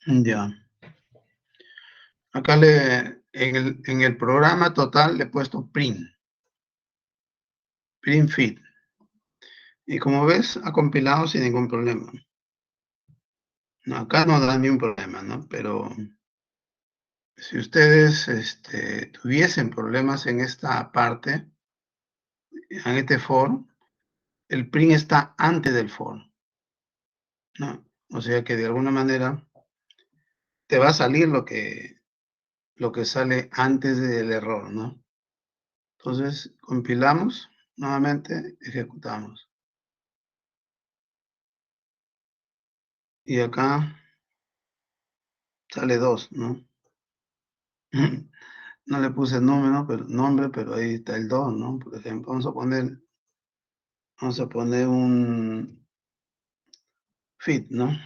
Ya. Acá en el programa total le he puesto print feed. Y como ves, ha compilado sin ningún problema. No, acá no da ningún problema, ¿no? Pero si ustedes tuviesen problemas en esta parte, en este for, el print está antes del for, ¿no? O sea que de alguna manera te va a salir lo que sale antes del error, ¿no? Entonces, compilamos, nuevamente ejecutamos. Y acá sale 2, ¿no? No le puse nombre, pero ahí está el 2, ¿no? Por ejemplo, vamos a poner un feed, ¿no?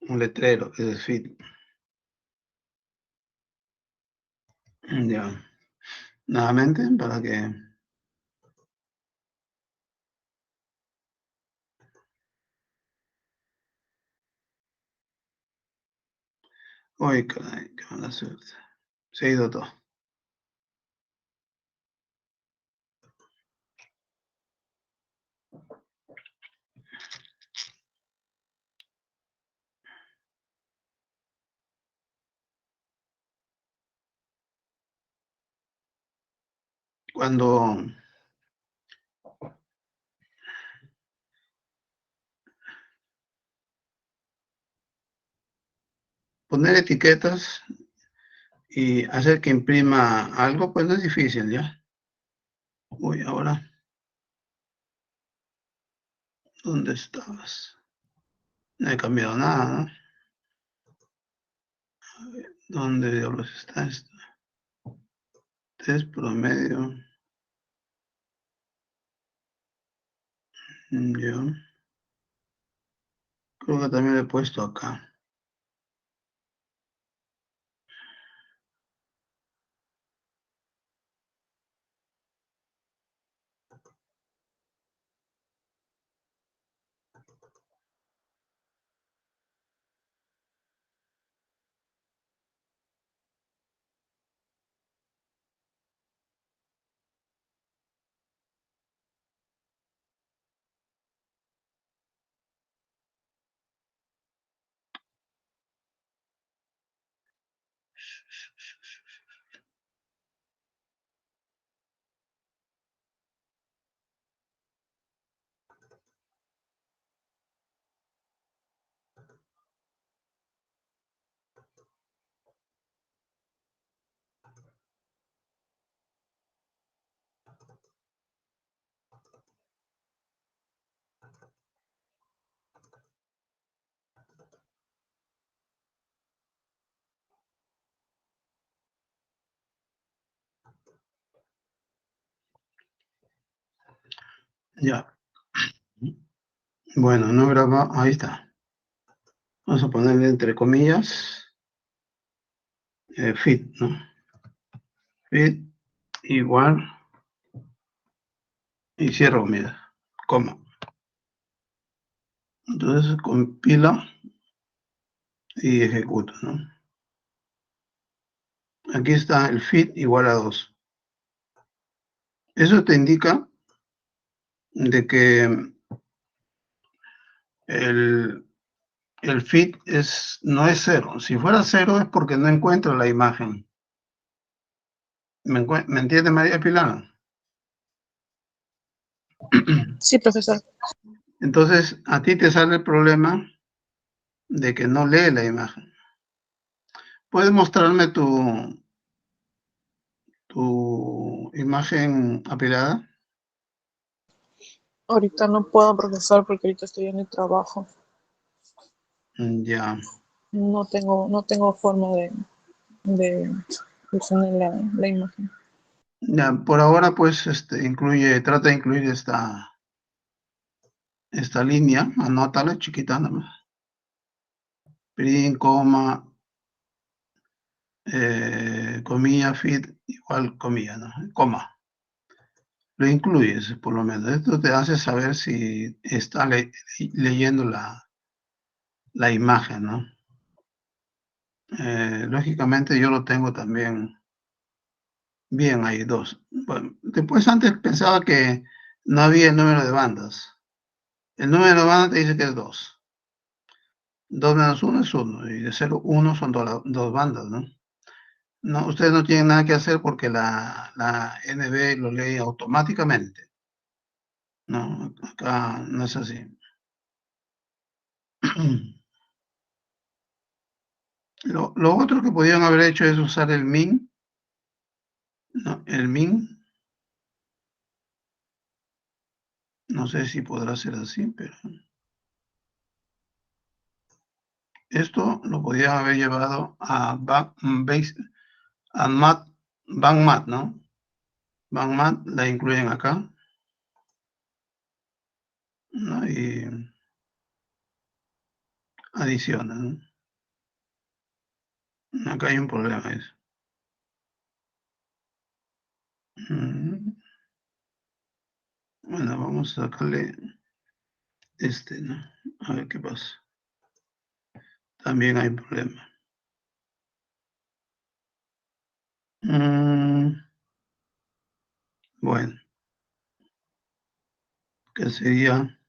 Un letrero, ese es feed. Ya. Nuevamente, para que... Uy, caray, qué mala suerte. Se ha ido todo. Cuando poner etiquetas y hacer que imprima algo, pues no es difícil, ¿ya? Uy, ahora, ¿dónde estabas? No he cambiado nada, ¿no? A ver, ¿dónde diablos está esto? Test promedio. Yo creo que también lo he puesto acá. Ya. Bueno, no graba, ahí está. Vamos a ponerle entre comillas, feed, ¿no? Feed igual, y cierro comillas, coma. Entonces compila y ejecuto, ¿no? Aquí está el feed igual a 2. Eso te indica de que el, el feed no es 0. Si fuera 0 es porque no encuentro la imagen. ¿Me entiende, María Pilar? Sí, profesor. Entonces, a ti te sale el problema de que no lee la imagen. ¿Puedes mostrarme tu imagen apilada? Ahorita no puedo, profesor, porque ahorita estoy en el trabajo. Ya. No tengo forma de poner la imagen. Ya, por ahora, pues, trata de incluir esta línea, anótala chiquita nada más. Print, coma, comilla, feed, igual comilla, ¿no? Coma. Lo incluyes, por lo menos. Esto te hace saber si está leyendo la imagen, ¿no? Lógicamente yo lo tengo también bien ahí, 2. Bueno, después antes pensaba que no había el número de bandas. El número de bandas te dice que es 2. 2 menos 1 es 1, y de 0 1 son 2 bandas, ¿no? No, ustedes no tienen nada que hacer porque la NB lo lee automáticamente. No, acá no es así. Lo otro que podían haber hecho es usar el min, ¿no? El min, no sé si podrá ser así, pero esto lo podían haber llevado a BankMath, ¿no? BankMath la incluyen acá, ¿no? Y adicionan, ¿no? Acá hay un problema. Bueno, vamos a sacarle ¿no? A ver qué pasa. También hay problema. Bueno, que sería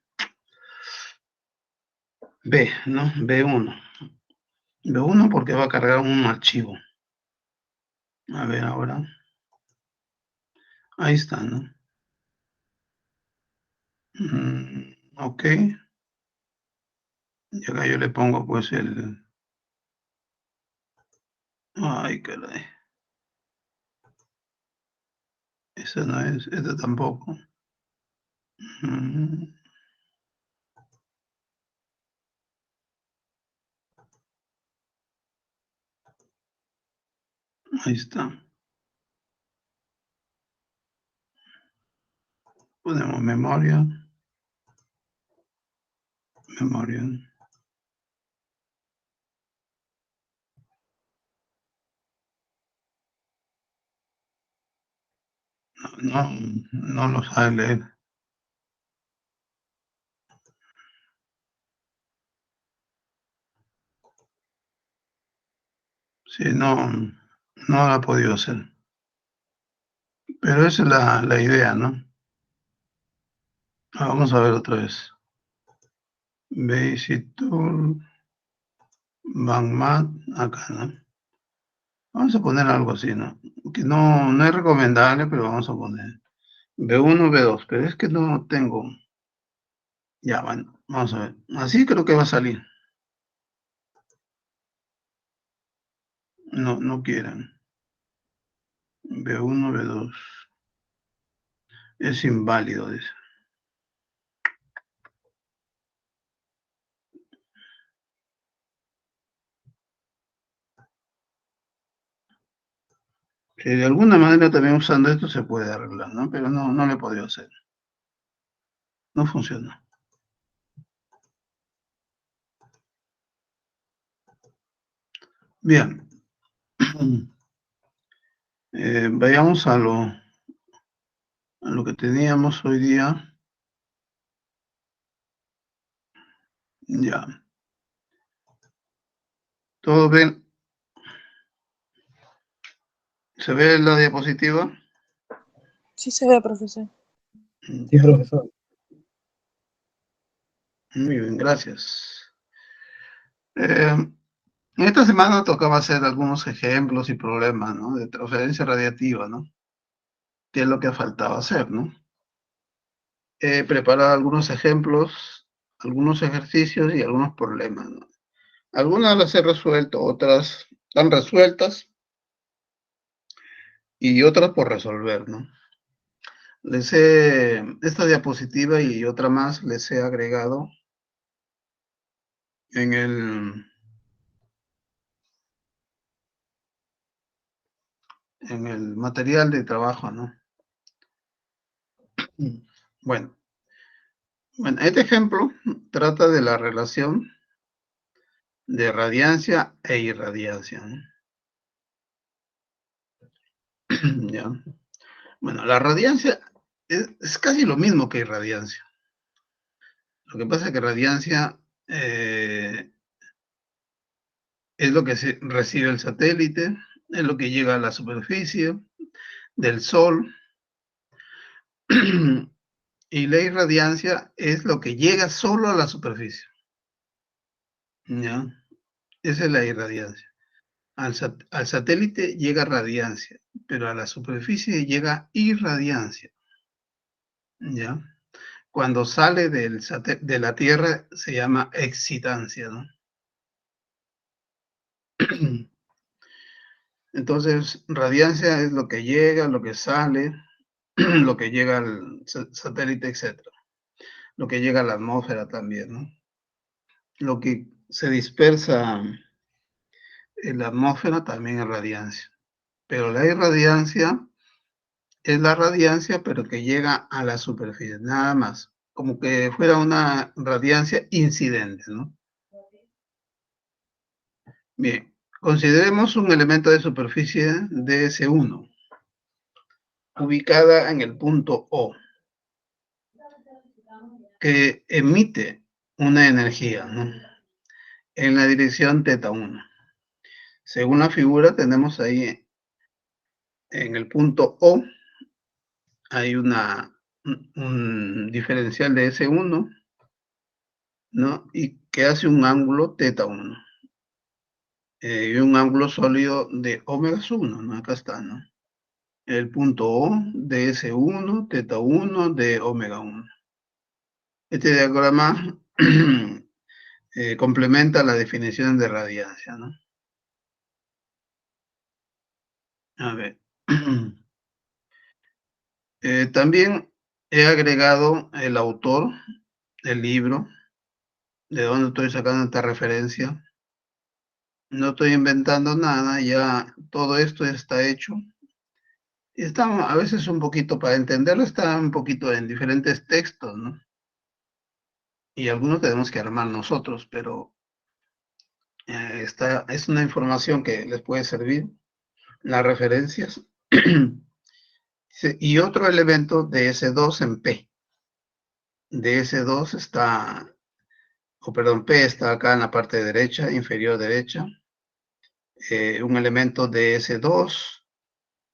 B, ¿no? B1. B1 porque va a cargar un archivo. A ver ahora. Ahí está, ¿no? Ok. Y acá yo le pongo pues el... Ay, caray. Esa no es, esta tampoco. Ahí está. Ponemos memoria. Memoria. No lo sabe leer. Sí, no lo ha podido hacer. Pero esa es la idea, ¿no? Vamos a ver otra vez. Basic Tool, BankMath, acá, ¿no? Vamos a poner algo así, ¿no? Que no es recomendable, pero vamos a poner B1, B2, pero es que no tengo. Ya, bueno, vamos a ver. Así creo que va a salir. No quieren. B1, B2. Es inválido, dice. Que de alguna manera también usando esto se puede arreglar, ¿no? Pero no le he podido hacer. No funciona. Bien. Vayamos a lo que teníamos hoy día. Ya. ¿Todo bien? ¿Se ve la diapositiva? Sí se ve, profesor. Sí, profesor. Muy bien, gracias. Esta semana tocaba hacer algunos ejemplos y problemas, ¿no? De transferencia radiativa, ¿no? Que es lo que faltaba hacer, ¿no? He preparado algunos ejemplos, algunos ejercicios y algunos problemas, ¿no? Algunas las he resuelto, otras están resueltas y otras por resolver, ¿no? Esta diapositiva y otra más les he agregado en el material de trabajo, ¿no? Bueno, este ejemplo trata de la relación de radiancia e irradiancia, ¿no? ¿Ya? Bueno, la radiancia es casi lo mismo que irradiancia. Lo que pasa es que radiancia es lo que recibe el satélite, es lo que llega a la superficie del Sol. Y la irradiancia es lo que llega solo a la superficie. ¿Ya? Esa es la irradiancia. Al satélite llega radiancia, pero a la superficie llega irradiancia. ¿Ya? Cuando sale de la Tierra se llama excitancia, ¿no? Entonces, radiancia es lo que llega, lo que sale, lo que llega al satélite, etc. Lo que llega a la atmósfera también, ¿no? Lo que se dispersa en la atmósfera también es radiancia. Pero la irradiancia es la radiancia, pero que llega a la superficie, nada más. Como que fuera una radiancia incidente, ¿no? Bien, consideremos un elemento de superficie DS1, ubicada en el punto O, que emite una energía, ¿no? En la dirección θ1. Según la figura, tenemos ahí en el punto O, hay un diferencial de S1, ¿no? Y que hace un ángulo θ1. Y un ángulo sólido de ω1, ¿no? Acá está, ¿no? El punto O de S1, θ1 de ω1. Este diagrama complementa la definición de radiancia, ¿no? A ver. También he agregado el autor del libro, de donde estoy sacando esta referencia. No estoy inventando nada, ya todo esto está hecho. Y está a veces un poquito, para entenderlo, está un poquito en diferentes textos, ¿no? Y algunos tenemos que armar nosotros, pero es una información que les puede servir, las referencias. Y otro elemento de S2 en P. De S2 está, P está acá en la parte derecha, inferior derecha. Un elemento de S2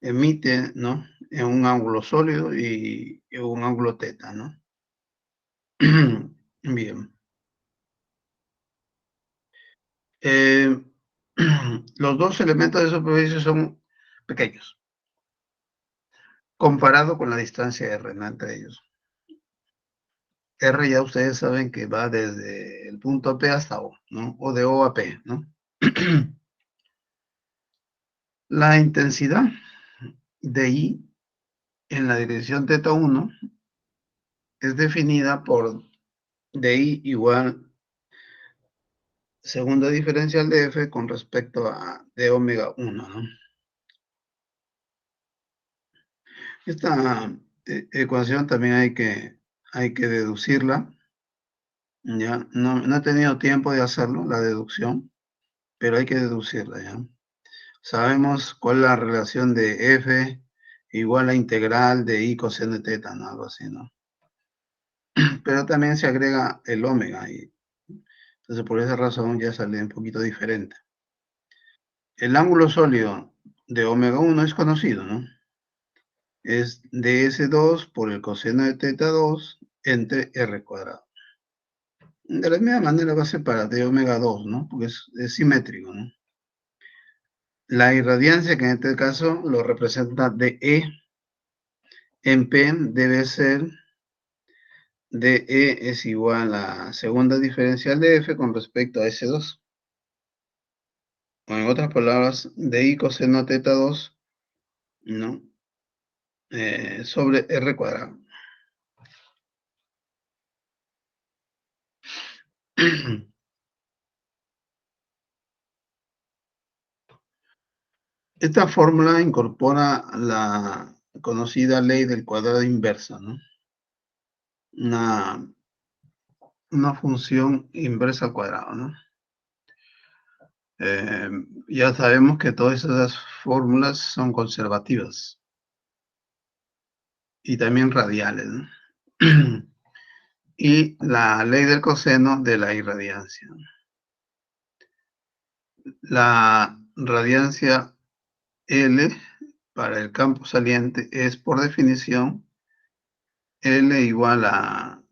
emite, ¿no? En un ángulo sólido y en un ángulo θ, ¿no? Bien. Los dos elementos de superficie son pequeños, comparado con la distancia R, ¿no? Entre ellos. R ya ustedes saben que va desde el punto P hasta O, ¿no? O de O a P, ¿no? La intensidad de I en la dirección θ1 es definida por DI igual segunda diferencial de F con respecto a d ω1, ¿no? Esta ecuación también hay que deducirla. Ya, no he tenido tiempo de hacerlo, la deducción, pero hay que deducirla, ¿ya? Sabemos cuál es la relación de F igual a integral de I coseno de θ, ¿no? Algo así, ¿no? Pero también se agrega el ómega, y entonces por esa razón ya sale un poquito diferente. El ángulo sólido de ω1 es conocido, ¿no? Es ds2 por el coseno de θ2 entre r cuadrado. De la misma manera va a ser para dω2, ¿no? Porque es simétrico, ¿no? La irradiancia, que en este caso lo representa dE en P, debe ser dE es igual a segunda diferencial de F con respecto a S2. O en otras palabras, dI coseno θ2, ¿no? Sobre R cuadrado. Esta fórmula incorpora la conocida ley del cuadrado inverso, ¿no? Una función inversa al cuadrado, ¿no? Ya sabemos que todas esas fórmulas son conservativas y también radiales, ¿no? Y la ley del coseno de la irradiancia. La radiancia L para el campo saliente es, por definición, L igual a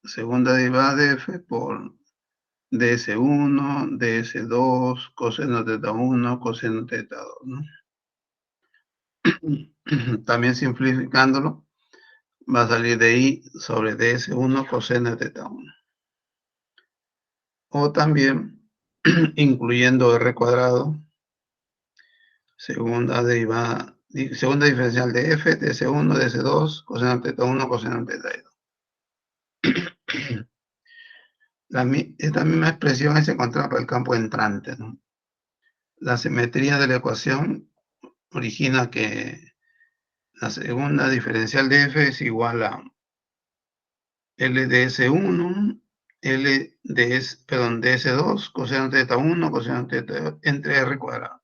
segunda derivada de F por ds1, ds2, coseno teta 1, coseno teta 2, ¿no? También simplificándolo, va a salir de I sobre ds1 coseno teta 1. O también, incluyendo R cuadrado, segunda diferencial de F, ds1, ds2, coseno teta 1, coseno teta 2. Esta misma expresión se encuentra para el campo entrante, ¿no? La simetría de la ecuación origina que la segunda diferencial de F es igual a LDS1, DS2, coseno teta 1, coseno teta 2, entre R cuadrado.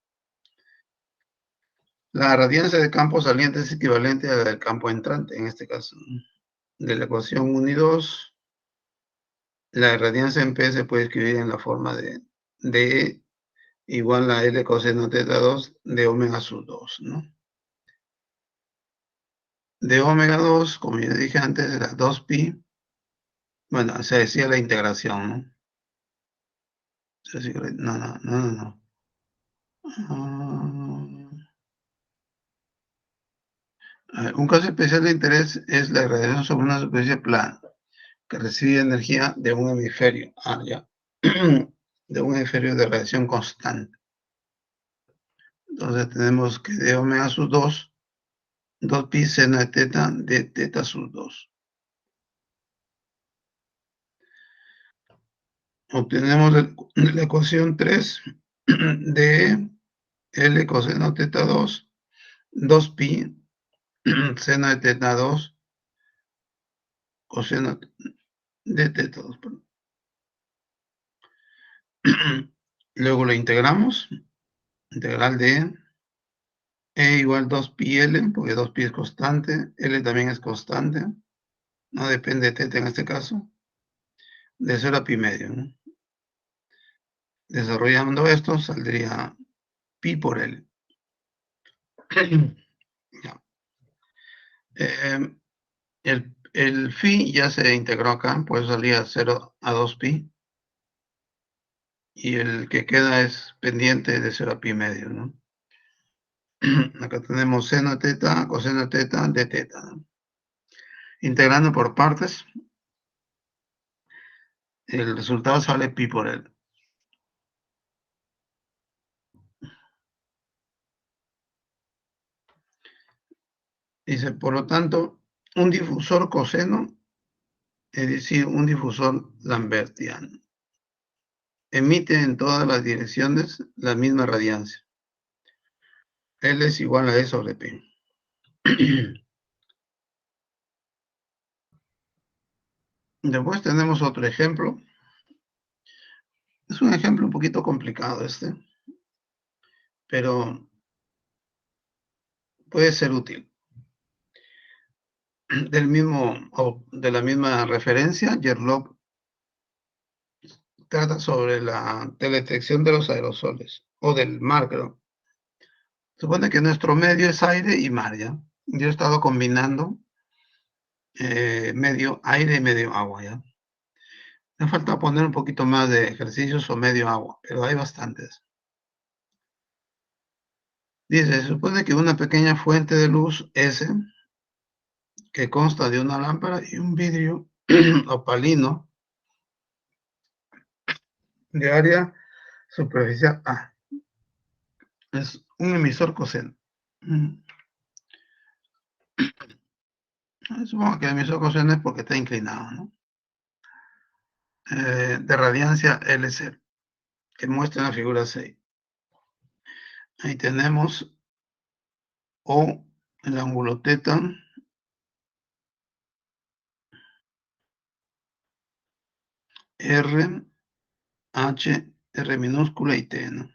La radiancia del campo saliente es equivalente a la del campo entrante, en este caso. De la ecuación 1 y 2, la radiancia en P se puede escribir en la forma de D igual a L coseno teta 2 de omega sub 2, ¿no? De omega 2, como ya dije antes, era 2pi. Bueno, se decía la integración, ¿no? No. Un caso especial de interés es la irradiación sobre una superficie plana que recibe energía de un hemisferio. Ya. De un hemisferio de radiación constante. Entonces tenemos que de omega sub 2, 2pi seno de teta sub 2. Obtenemos de la ecuación 3 de L coseno teta 2, 2pi seno de teta 2 coseno de teta 2. Luego lo integramos. Integral de E igual 2pi L, porque 2pi es constante, L también es constante, no depende de teta en este caso, de 0 a pi medio, ¿no? Desarrollando esto saldría pi por L. Ya. El phi ya se integró acá, pues salía 0 a 2pi, y el que queda es pendiente de 0 a pi medio, ¿no? Acá tenemos seno teta, coseno teta, de teta, ¿no? Integrando por partes, el resultado sale pi por L. Dice, por lo tanto, un difusor coseno, es decir, un difusor lambertiano, emite en todas las direcciones la misma radiancia. L es igual a E sobre P. Después tenemos otro ejemplo. Es un ejemplo un poquito complicado este, pero puede ser útil. De la misma referencia, Gerlach trata sobre la teledetección de los aerosoles, o del mar, creo. Supone que nuestro medio es aire y mar, ¿ya? Yo he estado combinando medio aire y medio agua, ¿ya? Me falta poner un poquito más de ejercicios o medio agua, pero hay bastantes. Dice, se supone que una pequeña fuente de luz S, que consta de una lámpara y un vidrio opalino de área superficial A, es un emisor coseno. Supongo que el emisor coseno es porque está inclinado, ¿no? De radiancia L0, que muestra en la figura 6. Ahí tenemos O, el ángulo teta, R, H, R minúscula y T, ¿no?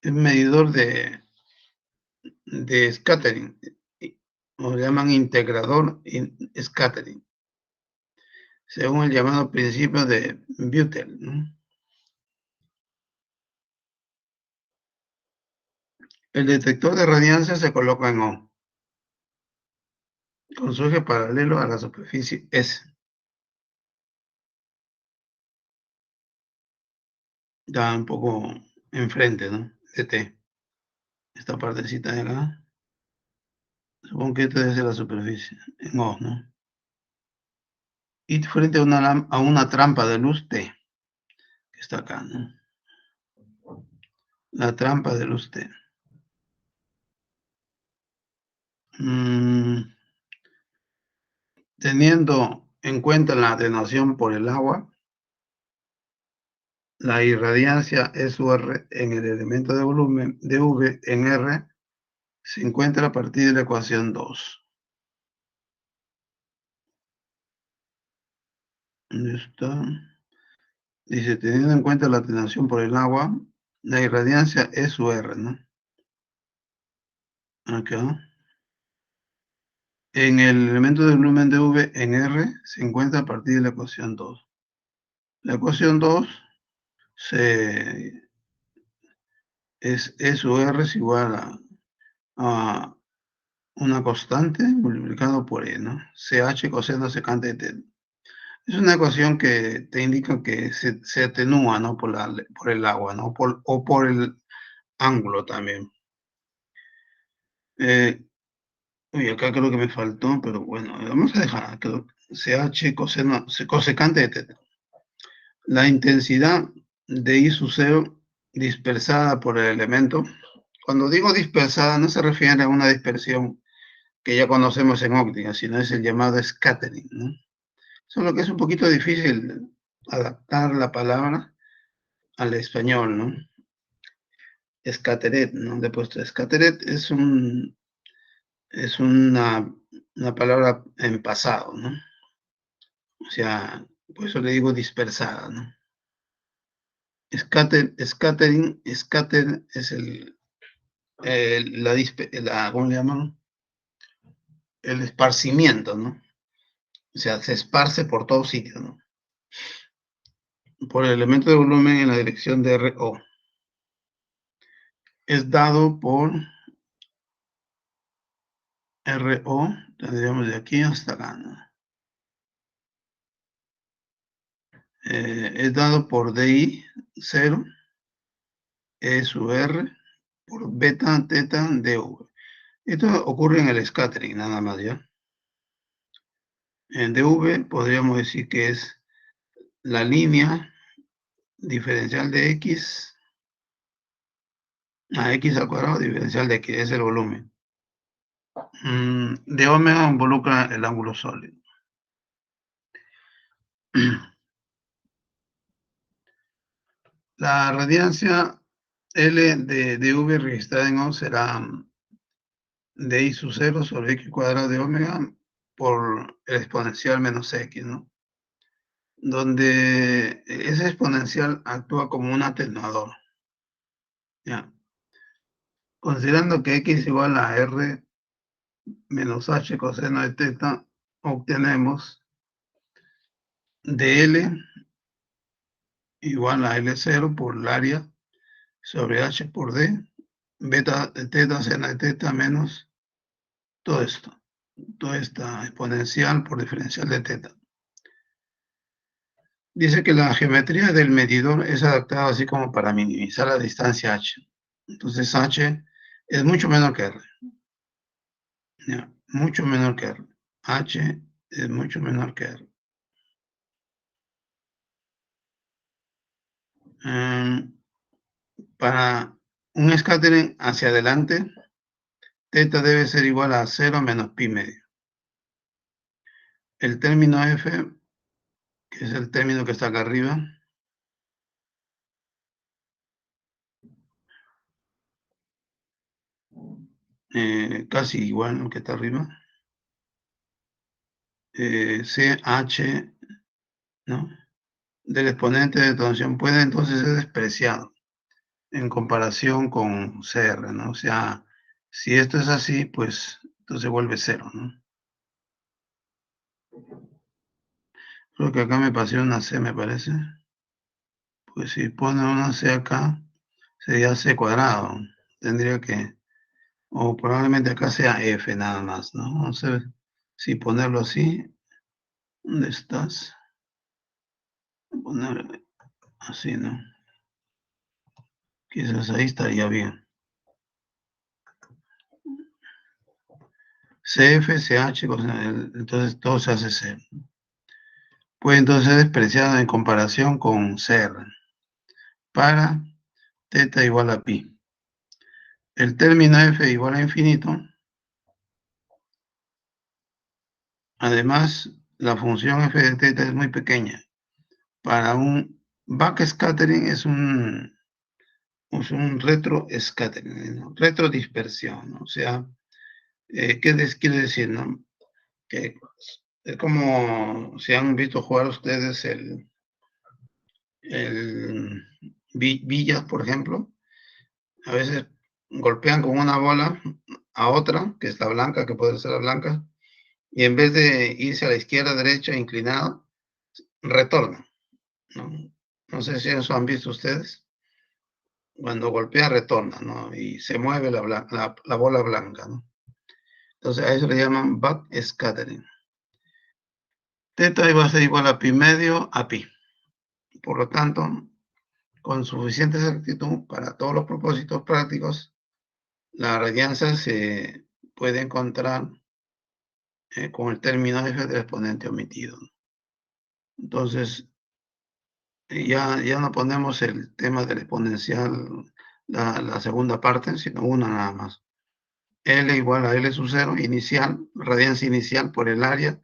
Es medidor de scattering, o lo llaman integrador scattering, según el llamado principio de Beutel, ¿no? El detector de radiancia se coloca en O, con su eje paralelo a la superficie S. Ya un poco enfrente, ¿no? De T. Esta partecita de acá. Supongo que esta debe ser la superficie, en O, ¿no? Y frente a una trampa de luz T, que está acá, ¿no? La trampa de luz T. Teniendo en cuenta la atenuación por el agua, la irradiancia SUR en el elemento de volumen de V en R se encuentra a partir de la ecuación 2. ¿Dónde está? Dice, teniendo en cuenta la atenuación por el agua, la irradiancia SUR, ¿no? Acá. En el elemento de volumen de V en R se encuentra a partir de la ecuación 2. La ecuación 2 es SUR es igual a una constante multiplicado por E, ¿no? CH coseno secante de T. Es una ecuación que te indica que se atenúa, ¿no? Por el agua, ¿no? O por el ángulo también. Uy, acá creo que me faltó, pero bueno, vamos a dejar CH cosecante de T. La intensidad de I sub 0 dispersada por el elemento. Cuando digo dispersada no se refiere a una dispersión que ya conocemos en óptica, sino es el llamado scattering, ¿no? Solo que es un poquito difícil adaptar la palabra al español, ¿no? Scatteret, ¿no? De puesto scatteret es una palabra en pasado, ¿no? O sea, por eso le digo dispersada, ¿no? Scattering es ¿cómo le llaman? El esparcimiento, ¿no? O sea, se esparce por todo sitio, ¿no? Por el elemento de volumen en la dirección de RO. Es dado por RO, tendríamos de aquí hasta acá, ¿no? Es dado por DI 0, E sub R, por beta, teta, DV. Esto ocurre en el scattering, nada más, ¿ya? En DV podríamos decir que es la línea diferencial de X a X al cuadrado diferencial de X, es el volumen. De omega involucra el ángulo sólido. La radiancia L de V registrada en O será de I sub 0 sobre X cuadrado de omega por el exponencial menos X, ¿no? Donde ese exponencial actúa como un atenuador. ¿Ya? Considerando que X igual a R menos H coseno de teta, obtenemos dl igual a L0 por el área sobre H por D, beta de teta seno de teta menos todo esto, toda esta exponencial por diferencial de teta. Dice que la geometría del medidor es adaptada así como para minimizar la distancia h. Entonces h es mucho menor que r. ¿Ya? Mucho menor que r. H es mucho menor que r. Para un scattering hacia adelante, teta debe ser igual a 0 menos pi medio. El término f, que es el término que está acá arriba, casi igual al que está arriba, CH, ¿no? Del exponente de tensión puede entonces ser despreciado en comparación con CR, ¿no? O sea, si esto es así, pues entonces vuelve cero, ¿no? Creo que acá me pasé una C, me parece. Pues si pone una C acá, sería C cuadrado. Tendría que O probablemente acá sea F nada más, ¿no? Vamos a ver si ponerlo así. ¿Dónde estás? Poner así, ¿no? Quizás ahí estaría bien. CF, CH, entonces todo se hace C. Puede entonces ser despreciado en comparación con CR para θ igual a pi. El término F igual a infinito. Además, la función f de θ es muy pequeña. Para un backscattering es un retroscattering, ¿no? Retrodispersión, ¿no? O sea, ¿qué les quiere decir, no? Que es como si han visto jugar ustedes billas, por ejemplo. A veces golpean con una bola a otra, que es la blanca, que puede ser la blanca, y en vez de irse a la izquierda, derecha, inclinado, retorna, ¿no? No sé si eso han visto ustedes. Cuando golpea, retorna, ¿no? Y se mueve la bola blanca, ¿no? Entonces a eso le llaman backscattering. Θ va a ser igual a pi medio a pi. Por lo tanto, con suficiente exactitud para todos los propósitos prácticos, la radianza se puede encontrar con el término f del exponente omitido. Entonces, ya no ponemos el tema del exponencial, la segunda parte, sino una nada más. L igual a L sub 0 inicial, radiancia inicial por el área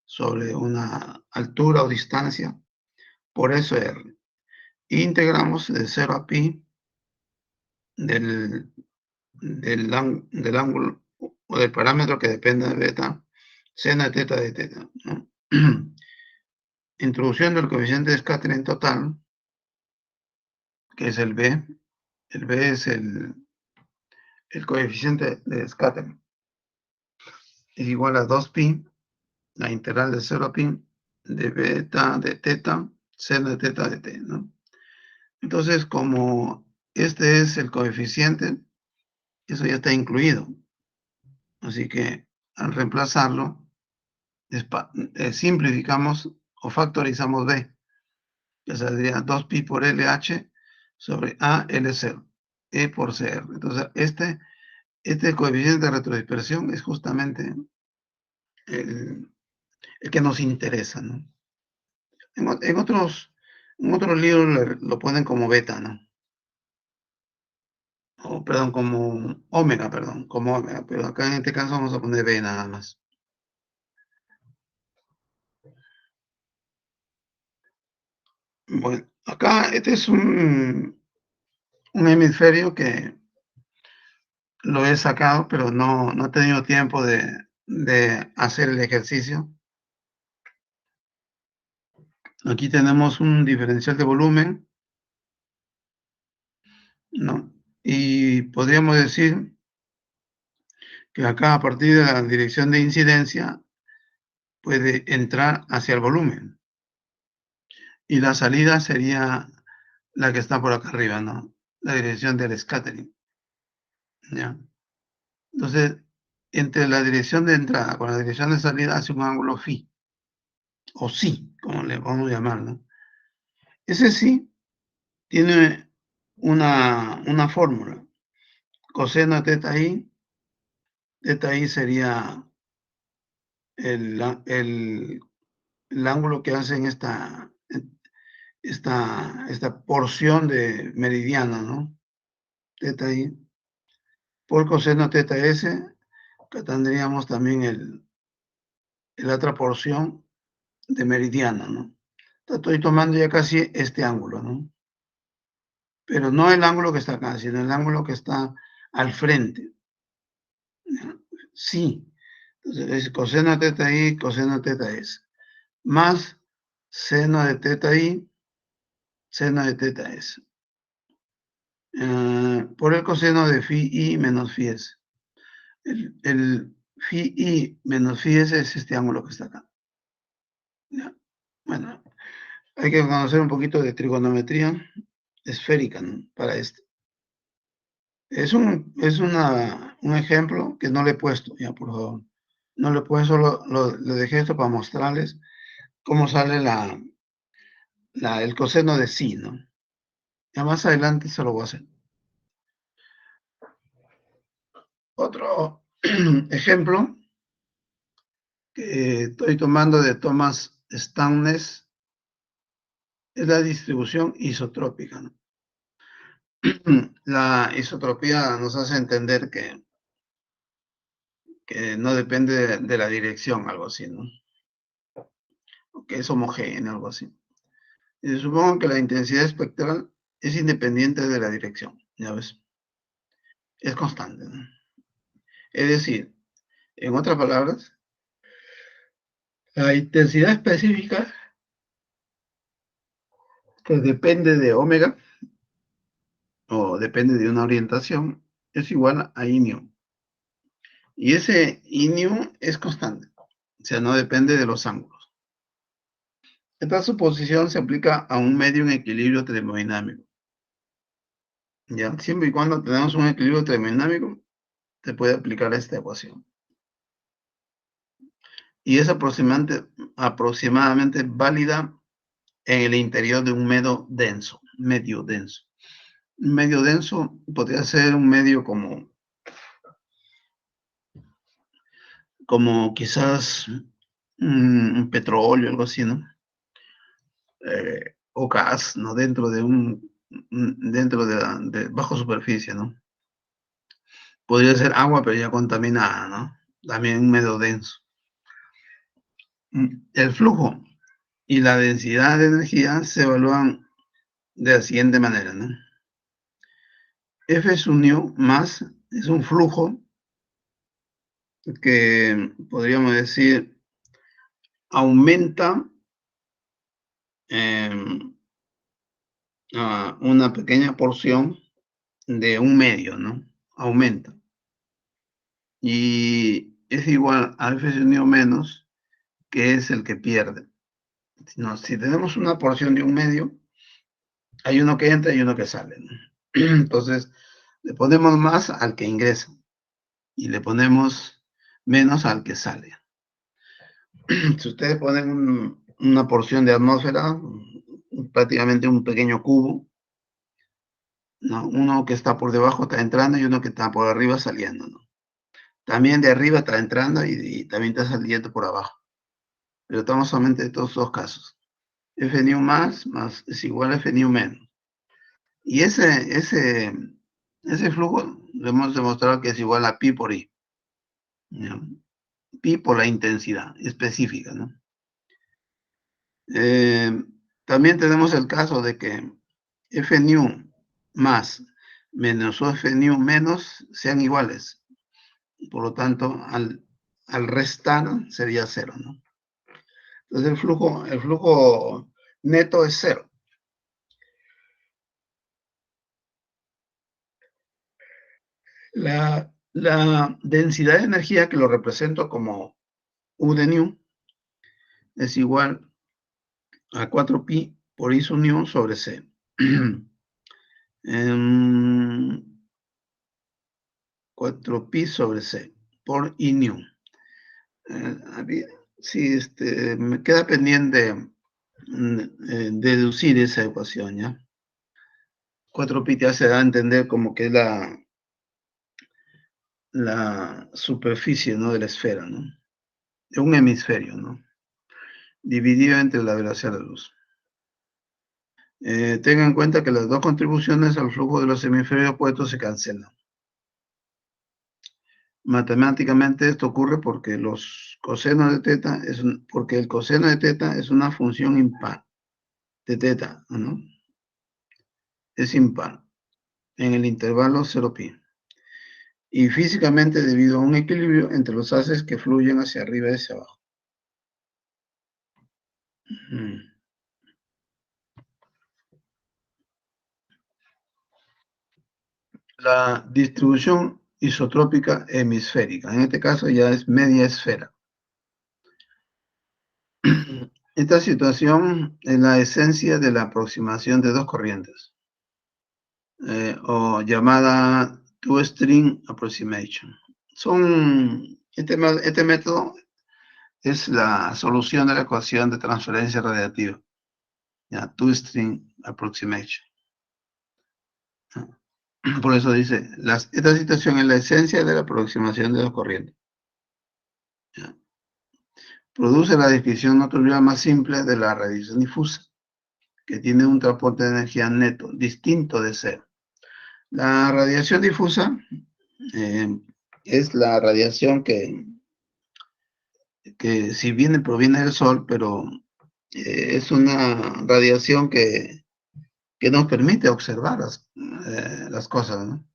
sobre una altura o distancia, por eso R. Integramos de 0 a pi del ángulo o del parámetro que depende de beta, seno de θ de θ, ¿no? Introduciendo el coeficiente de scattering total, que es el B. El B es el coeficiente de scattering. Es igual a 2pi, la integral de 0 a pi, de beta de θ, seno de θ de t, ¿no? Entonces, como este es el coeficiente, eso ya está incluido. Así que al reemplazarlo, simplificamos o factorizamos b, que saldría 2pi por LH sobre A L0, E por CR. Entonces, este coeficiente de retrodispersión es justamente el que nos interesa, ¿no? En otros libros lo ponen como beta, ¿no? Perdón, como omega, pero acá en este caso vamos a poner B nada más. Bueno, acá este es un hemisferio que lo he sacado, pero no he tenido tiempo de hacer el ejercicio. Aquí tenemos un diferencial de volumen, ¿no? Y podríamos decir que acá a partir de la dirección de incidencia puede entrar hacia el volumen. Y la salida sería la que está por acá arriba, ¿no? La dirección del scattering, ¿ya? Entonces, entre la dirección de entrada con la dirección de salida hace un ángulo phi, o psi, como le vamos a llamar, ¿no? Ese sí tiene una fórmula. Coseno de θ i sería el ángulo que hacen esta porción de meridiano, ¿no? Θ i por coseno θs, que tendríamos también la otra porción de meridiano, ¿no? Estoy tomando ya casi este ángulo, ¿no? Pero no el ángulo que está acá, sino el ángulo que está al frente. Sí. Entonces es coseno de θ i, coseno de θs, más seno de θ i, seno de θs. Por el coseno de phi i menos phi s. El phi i menos phi s es este ángulo que está acá. ¿Ya? Bueno, hay que conocer un poquito de trigonometría esférica, ¿no? Para esto. Es un ejemplo que no le he puesto, ya por favor. No le he puesto, le dejé esto para mostrarles cómo sale el coseno de psi, ¿no? Ya más adelante se lo voy a hacer. Otro ejemplo que estoy tomando de Thomas Staines es la distribución isotrópica, ¿no? La isotropía nos hace entender que no depende de la dirección, algo así, ¿no? Que es homogéneo, algo así. Y supongo que la intensidad espectral es independiente de la dirección, ¿ya ves? Es constante, ¿no? Es decir, en otras palabras, la intensidad específica que depende de omega o depende de una orientación es igual a I-nu. Y ese I-nu es constante, o sea, no depende de los ángulos. Esta suposición se aplica a un medio en equilibrio termodinámico. ¿Ya? Siempre y cuando tenemos un equilibrio termodinámico, se puede aplicar esta ecuación. Y es aproximadamente válida en el interior de un medio denso. Un medio denso podría ser un medio como quizás un petróleo, algo así, ¿no? O gas, ¿no? Dentro de bajo superficie, ¿no? Podría ser agua, pero ya contaminada, ¿no? También un medio denso. El flujo y la densidad de energía se evalúan de la siguiente manera, ¿no? F sub nu más es un flujo que podríamos decir aumenta una pequeña porción de un medio, ¿no? Aumenta. Y es igual a F sub nu menos, que es el que pierde. No, si tenemos una porción de un medio, hay uno que entra y uno que sale, ¿no? Entonces, le ponemos más al que ingresa y le ponemos menos al que sale. Si ustedes ponen una porción de atmósfera, prácticamente un pequeño cubo, ¿no? Uno que está por debajo está entrando y uno que está por arriba saliendo, ¿no? También de arriba está entrando y también está saliendo por abajo. Pero estamos solamente de estos dos casos. F nu más es igual a F nu menos. Y ese flujo lo hemos demostrado que es igual a pi por i, ¿no? Pi por la intensidad específica, ¿no? También tenemos el caso de que F nu más menos o F nu menos sean iguales. Por lo tanto, al restar sería cero, ¿no? Entonces el flujo neto es cero. La densidad de energía, que lo represento como U de nu, es igual a 4pi por I sub nu sobre C. 4pi sobre C por I nu. Sí, me queda pendiente deducir esa ecuación, ¿ya? 4pi te hace dar a entender como que es la superficie, ¿no? De la esfera, ¿no? De un hemisferio, ¿no? Dividido entre la velocidad de la luz. Tengan en cuenta que las dos contribuciones al flujo de los hemisferios opuestos se cancelan. Matemáticamente esto ocurre porque los cosenos de teta porque el coseno de teta es una función impar de teta, ¿no? Es impar en el intervalo 0pi. Y físicamente debido a un equilibrio entre los haces que fluyen hacia arriba y hacia abajo. La distribución isotrópica hemisférica, en este caso ya es media esfera. Esta situación es la esencia de la aproximación de dos corrientes, o llamada two-string approximation. Este método es la solución de la ecuación de transferencia radiativa. Ya, two-string approximation. Por eso dice, esta situación es la esencia de la aproximación de la corriente. Ya. Produce la descripción no trivial más simple de la radiación difusa, que tiene un transporte de energía neto, distinto de cero. La radiación difusa es la radiación que si bien proviene del Sol, pero es una radiación que nos permite observar las cosas, ¿no?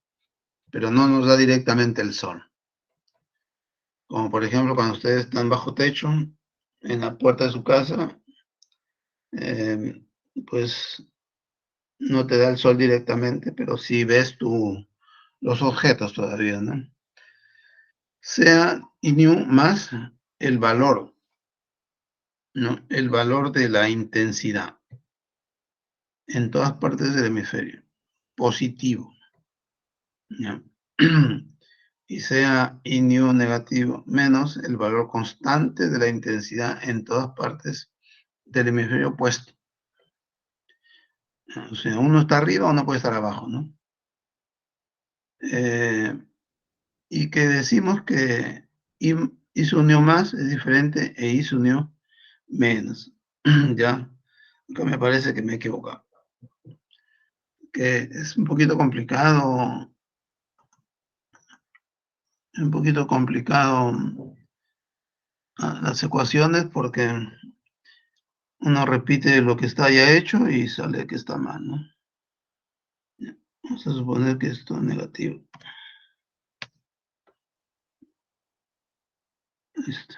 Pero no nos da directamente el Sol. Como por ejemplo cuando ustedes están bajo techo, en la puerta de su casa, pues no te da el sol directamente, pero sí ves los objetos todavía, ¿no? Sea INU más el valor, ¿no? El valor de la intensidad en todas partes del hemisferio, positivo, ¿ya? Y sea INU negativo menos el valor constante de la intensidad en todas partes del hemisferio opuesto. O sea, uno está arriba, uno puede estar abajo, ¿no? Y que decimos que I se unió más es diferente e I se unió menos. Ya, que me parece que me he equivocado. Que es un poquito complicado las ecuaciones porque uno repite lo que está ya hecho y sale que está mal, ¿no? Vamos a suponer que esto es negativo. Listo.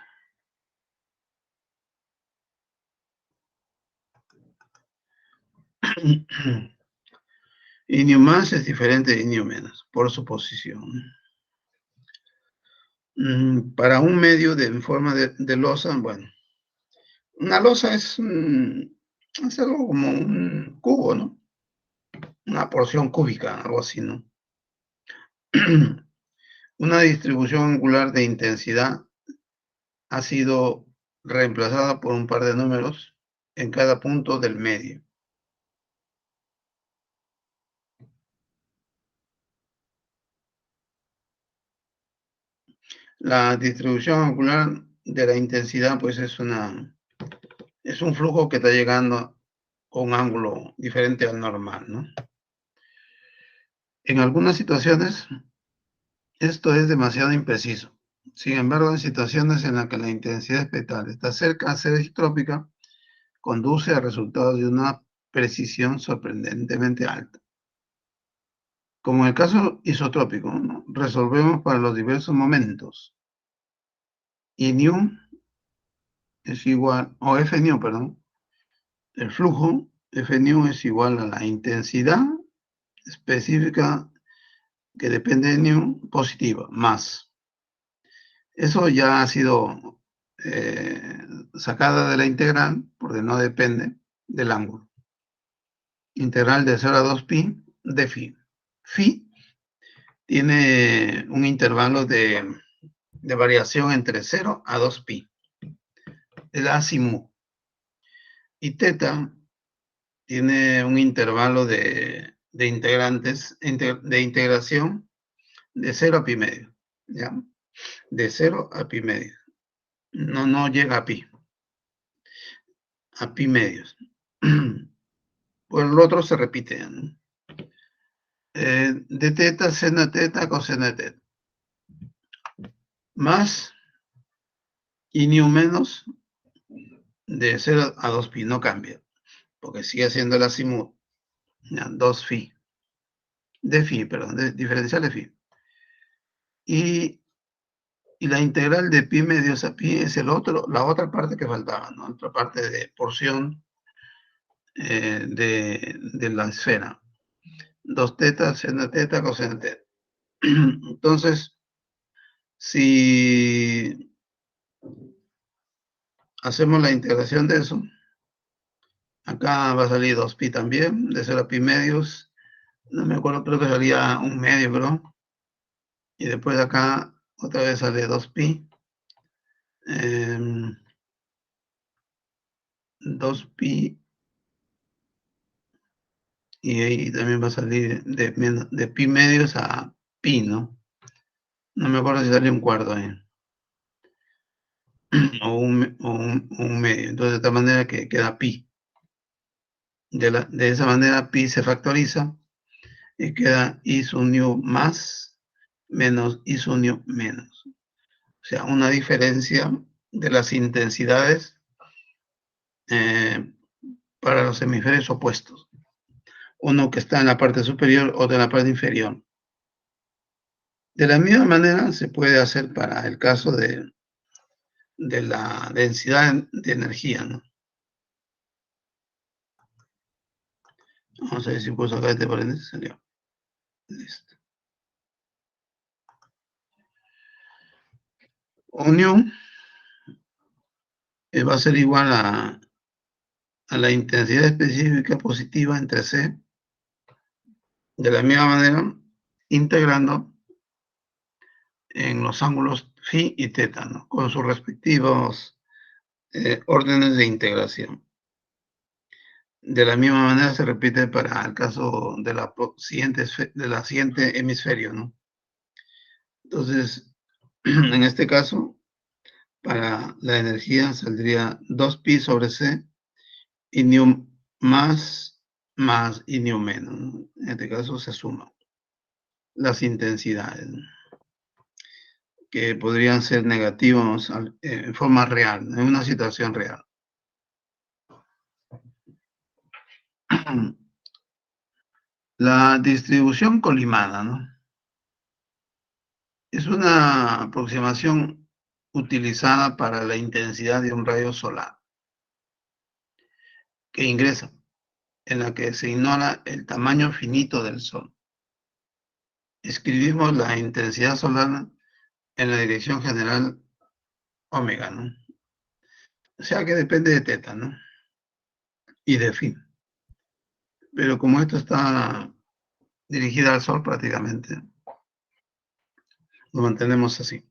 INU más es diferente de INU menos, por su posición. Para un medio en forma de losa, bueno, una losa es algo como un cubo, ¿no? Una porción cúbica, algo así, ¿no? Una distribución angular de intensidad ha sido reemplazada por un par de números en cada punto del medio. La distribución angular de la intensidad, pues es un flujo que está llegando con un ángulo diferente al normal, ¿no? En algunas situaciones, esto es demasiado impreciso. Sin embargo, en situaciones en las que la intensidad espectral está cerca de ser isotrópica, conduce a resultados de una precisión sorprendentemente alta. Como en el caso isotrópico, ¿no? Resolvemos para los diversos momentos. Y nu es igual, o F nu, perdón, el flujo, F nu es igual a la intensidad específica que depende de nu positiva, más. Eso ya ha sido sacada de la integral, porque no depende del ángulo. Integral de 0 a 2pi de phi. Phi tiene un intervalo de variación entre 0 a 2pi. El azimut. Y teta tiene un intervalo de integrantes, de integración de 0 a pi medio. ¿Ya? De 0 a pi medio. No llega a pi. A pi medios. Pues el otro se repite, ¿no? De teta, seno teta, coseno teta. Más y ni un menos de 0 a 2pi, no cambia, porque sigue siendo el azimut, 2 phi, de phi, perdón, de diferencial de phi. Y la integral de pi medios a pi es la otra parte que faltaba, ¿no? Otra parte de porción de la esfera. 2 teta, seno teta, coseno teta. Entonces, si hacemos la integración de eso, acá va a salir 2pi también, de 0 a pi medios. No me acuerdo, creo que salía un medio, creo. Y después acá otra vez sale 2pi. 2pi. Y ahí también va a salir de pi medios a pi, ¿no? No me acuerdo si sale un cuarto ahí. O un medio. Entonces, de tal manera que queda pi. De esa manera, pi se factoriza y queda i sub nu más menos i sub nu menos. O sea, una diferencia de las intensidades para los hemisferios opuestos. Uno que está en la parte superior, otro en la parte inferior. De la misma manera se puede hacer para el caso de la densidad de energía, ¿no? Vamos a ver si puedo sacar este paréntesis. Salió. Listo. Unión va a ser igual a la intensidad específica positiva entre C, de la misma manera, integrando en los ángulos phi y teta, ¿no? Con sus respectivos órdenes de integración. De la misma manera se repite para el caso de la siguiente hemisferio, ¿no? Entonces, en este caso, para la energía saldría 2pi sobre C y nu más y nu menos, ¿no? En este caso se suman las intensidades, ¿no? Que podrían ser negativos en forma real, en una situación real. La distribución colimada, ¿no? Es una aproximación utilizada para la intensidad de un rayo solar que ingresa, en la que se ignora el tamaño finito del Sol. Escribimos la intensidad solar en la dirección general omega, ¿no? O sea que depende de teta, ¿no? Y de phi. Pero como esto está dirigida al Sol prácticamente, lo mantenemos así.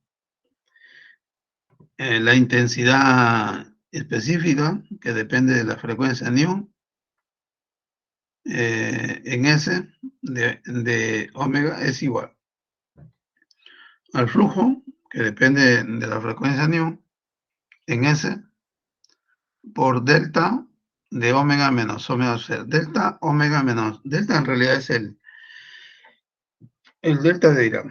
La intensidad específica, que depende de la frecuencia nu, en S de omega es igual al flujo, que depende de la frecuencia nu, en S por delta de omega menos omega cero. Delta omega menos. Delta en realidad es el delta de Dirac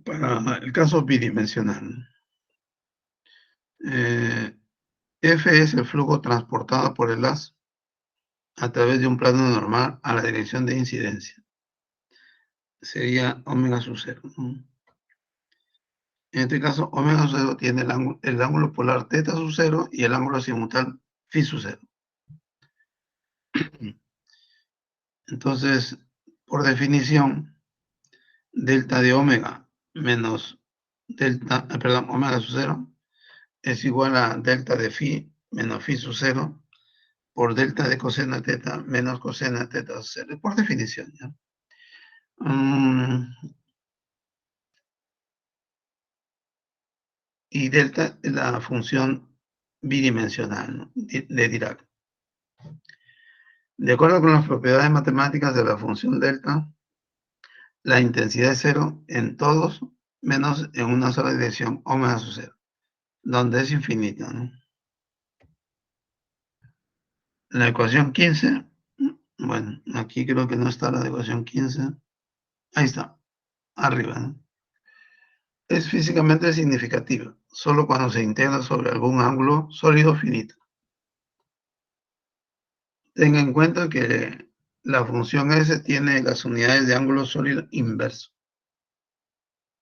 para el caso bidimensional. F es el flujo transportado por el haz a través de un plano normal a la dirección de incidencia. Sería omega sub cero, ¿no? En este caso, omega sub cero tiene el ángulo polar teta sub cero y el ángulo azimutal phi sub cero. Entonces, por definición, delta de omega menos delta, perdón, omega sub cero es igual a delta de phi menos phi sub cero por delta de coseno teta menos coseno teta sub cero, por definición, ¿ya? Y delta es la función bidimensional, ¿no?, de Dirac. De acuerdo con las propiedades matemáticas de la función delta, la intensidad es cero en todos, menos en una sola dirección, omega sub cero, donde es infinita, ¿no? La ecuación 15, bueno, aquí creo que no está la ecuación 15. Ahí está, arriba, ¿no? Es físicamente significativa, solo cuando se integra sobre algún ángulo sólido finito. Tenga en cuenta que la función S tiene las unidades de ángulo sólido inverso.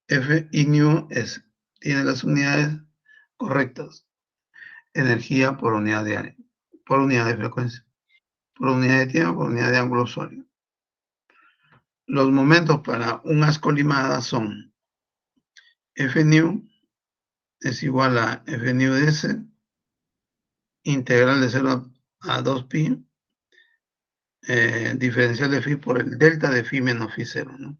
F y nu S tiene las unidades correctas. Energía por unidad de área, por unidad de frecuencia, por unidad de tiempo, por unidad de ángulo sólido. Los momentos para un haz colimada son F nu es igual a F nu de S, integral de 0 a 2pi, diferencial de phi por el delta de phi menos phi 0, ¿no?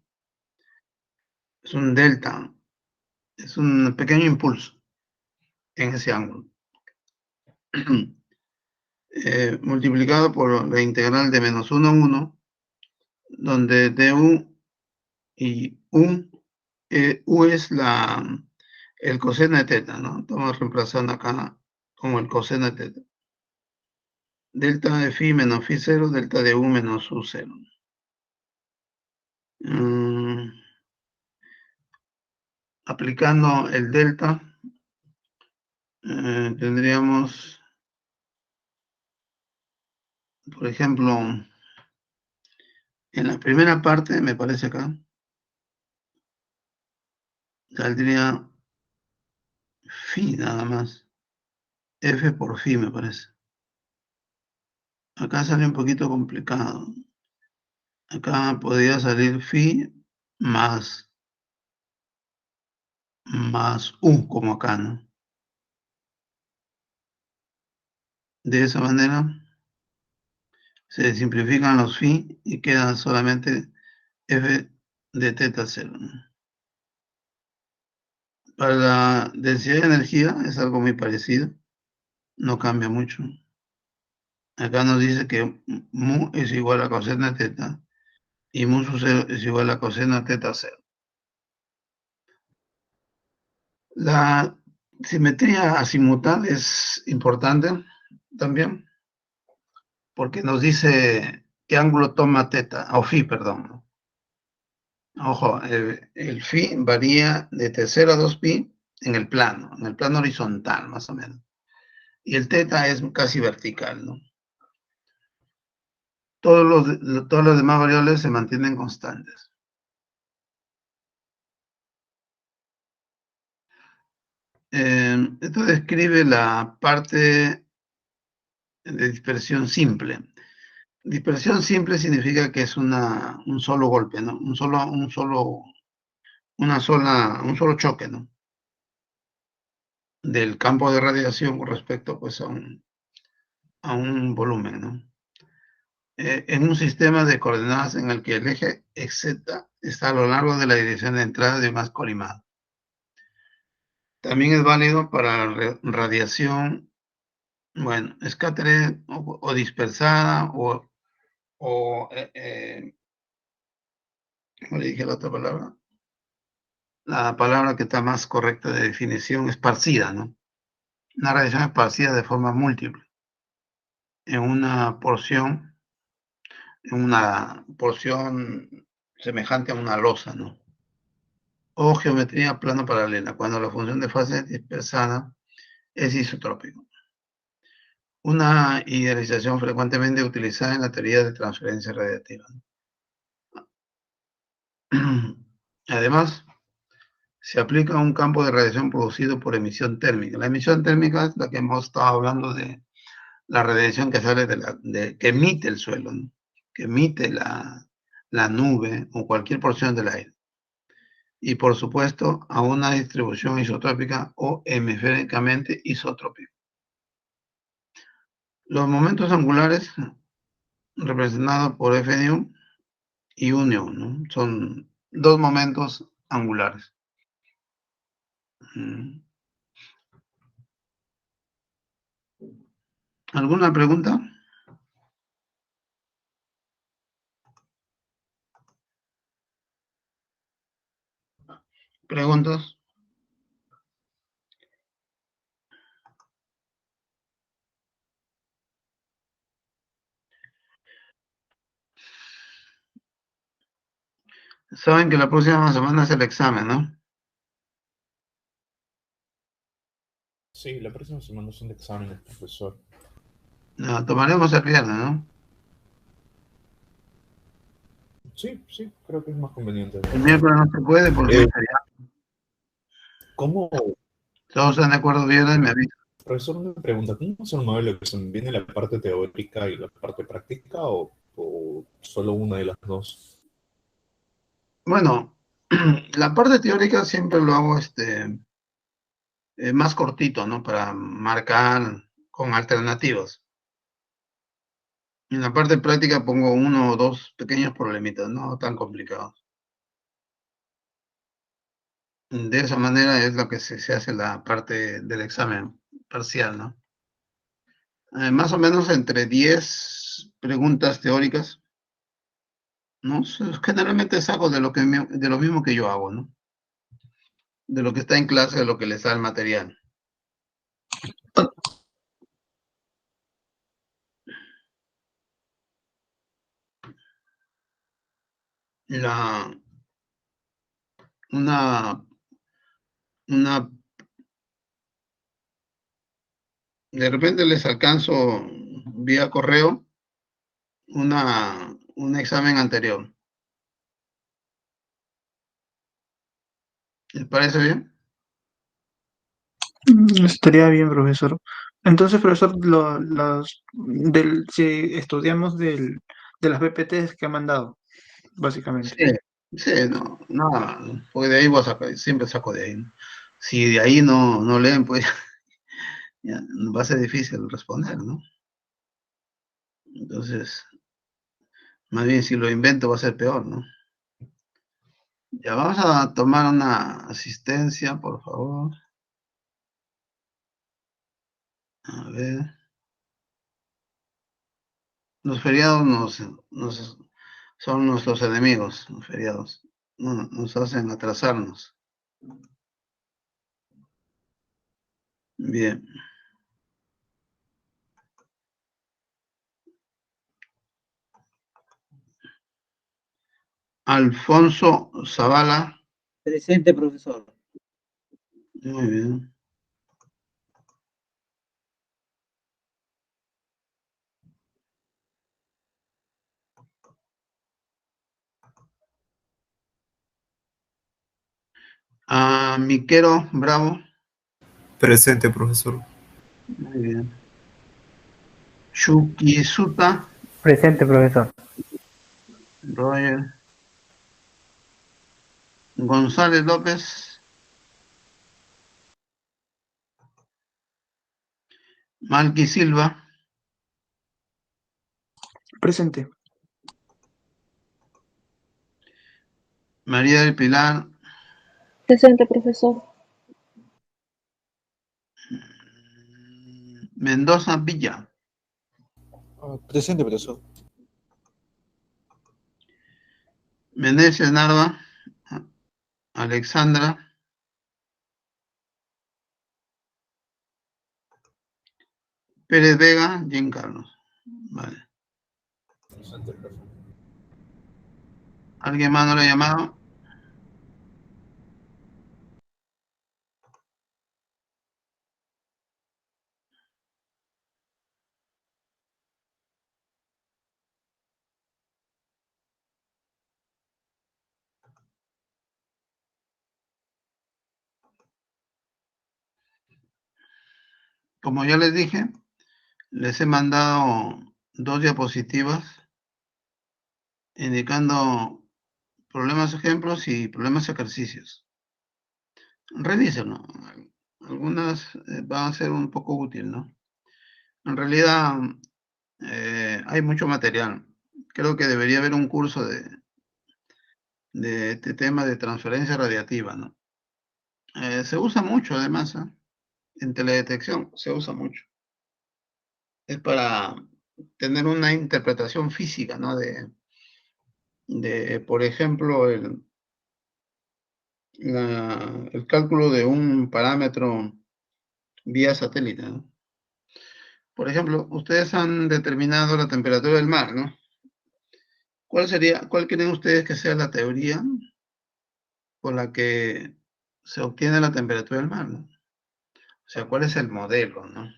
es un delta, es un pequeño impulso en ese ángulo. Multiplicado por la integral de menos 1 a 1, donde du y u es el coseno de teta, ¿no? Estamos reemplazando acá como el coseno de teta. Delta de phi menos phi 0, delta de u menos u 0. Aplicando el delta, tendríamos, por ejemplo, en la primera parte, me parece acá, saldría phi nada más. F por phi, me parece. Acá sale un poquito complicado. Acá podría salir phi más u, como acá, ¿no? De esa manera se simplifican los phi y queda solamente f de teta 0, ¿no? Para la densidad de energía es algo muy parecido, no cambia mucho. Acá nos dice que mu es igual a coseno de teta y mu sub 0 es igual a coseno de teta 0. La simetría azimutal es importante también porque nos dice qué ángulo toma teta, o phi, perdón. Ojo, el phi varía de T0 a 2pi en el plano horizontal, más o menos. Y el teta es casi vertical, ¿no? Todas las demás variables se mantienen constantes. Esto describe la parte de dispersión simple. Dispersión simple significa que es un solo golpe, ¿no? Un solo choque, ¿no? Del campo de radiación con respecto, pues, a un volumen, ¿no? En un sistema de coordenadas en el que el eje z está a lo largo de la dirección de entrada de más colimado. También es válido para radiación, bueno, escatteré o dispersada o ¿cómo le dije la otra palabra? La palabra que está más correcta de definición, esparcida, ¿no? Una radiación esparcida de forma múltiple en una porción semejante a una losa, ¿no? O geometría plano paralela, cuando la función de fase dispersada es isotrópico. Una idealización frecuentemente utilizada en la teoría de transferencia radiativa. Además, se aplica un campo de radiación producido por emisión térmica. La emisión térmica es la que hemos estado hablando de la radiación que sale que emite el suelo, ¿no? Que emite la nube o cualquier porción del aire. Y por supuesto, a una distribución isotrópica o hemisféricamente isotrópica. Los momentos angulares representados por F nu y U nu, ¿no? Son dos momentos angulares. ¿Alguna pregunta? ¿Preguntas? Saben que la próxima semana es el examen, ¿no? Sí, la próxima semana son de exámenes, profesor. No, tomaremos el viernes, ¿no? Sí, creo que es más conveniente. El miércoles no se puede porque es feriado. ¿Cómo? Todos están de acuerdo viernes, me avisan. Profesor, una pregunta. ¿Cómo se mueve la cuestión? ¿Viene la parte teórica y la parte práctica o solo una de las dos? Bueno, la parte teórica siempre lo hago más cortito, ¿no? Para marcar con alternativas. En la parte práctica pongo uno o dos pequeños problemitas, no tan complicados. De esa manera es lo que se hace la parte del examen parcial, ¿no? Más o menos entre 10 preguntas teóricas, ¿no? Generalmente saco de lo mismo que yo hago, ¿no? De lo que está en clase, de lo que les da el material. La, una, una, de repente les alcanzo vía correo un examen anterior. ¿Les parece bien? Estaría bien, profesor. Entonces, profesor, si estudiamos de las PPTs que ha mandado, básicamente. Sí, sí, no, nada más, ¿no? Porque de ahí voy a sacar, siempre saco de ahí, ¿no? Si de ahí no leen, pues ya va a ser difícil responder, ¿no? Entonces, más bien si lo invento va a ser peor, ¿no? Ya vamos a tomar una asistencia, por favor. A ver. Los feriados son nuestros enemigos, los feriados. Nos hacen atrasarnos. Bien. Alfonso Zavala. Presente, profesor. Muy bien. Miquero Bravo. Presente, profesor. Muy bien. Shukisuta Presente, profesor. Roger. González López. Malqui Silva. Presente. María del Pilar. Presente, profesor. Mendoza Villa. Presente, profesor. Meneses Narva. Alexandra. Pérez Vega, Giancarlo. Vale. ¿Alguien más no le ha llamado? Como ya les dije, les he mandado 2 diapositivas indicando problemas ejemplos y problemas ejercicios. Revísenlo. Algunas van a ser un poco útil, ¿no? En realidad hay mucho material. Creo que debería haber un curso de este tema de transferencia radiativa, ¿no? Se usa mucho además, ¿eh? En teledetección se usa mucho. Es para tener una interpretación física, ¿no? Por ejemplo, el cálculo de un parámetro vía satélite, ¿no? Por ejemplo, ustedes han determinado la temperatura del mar, ¿no? ¿Cuál creen ustedes que sea la teoría por la que se obtiene la temperatura del mar, ¿no? O sea, ¿cuál es el modelo, ¿no?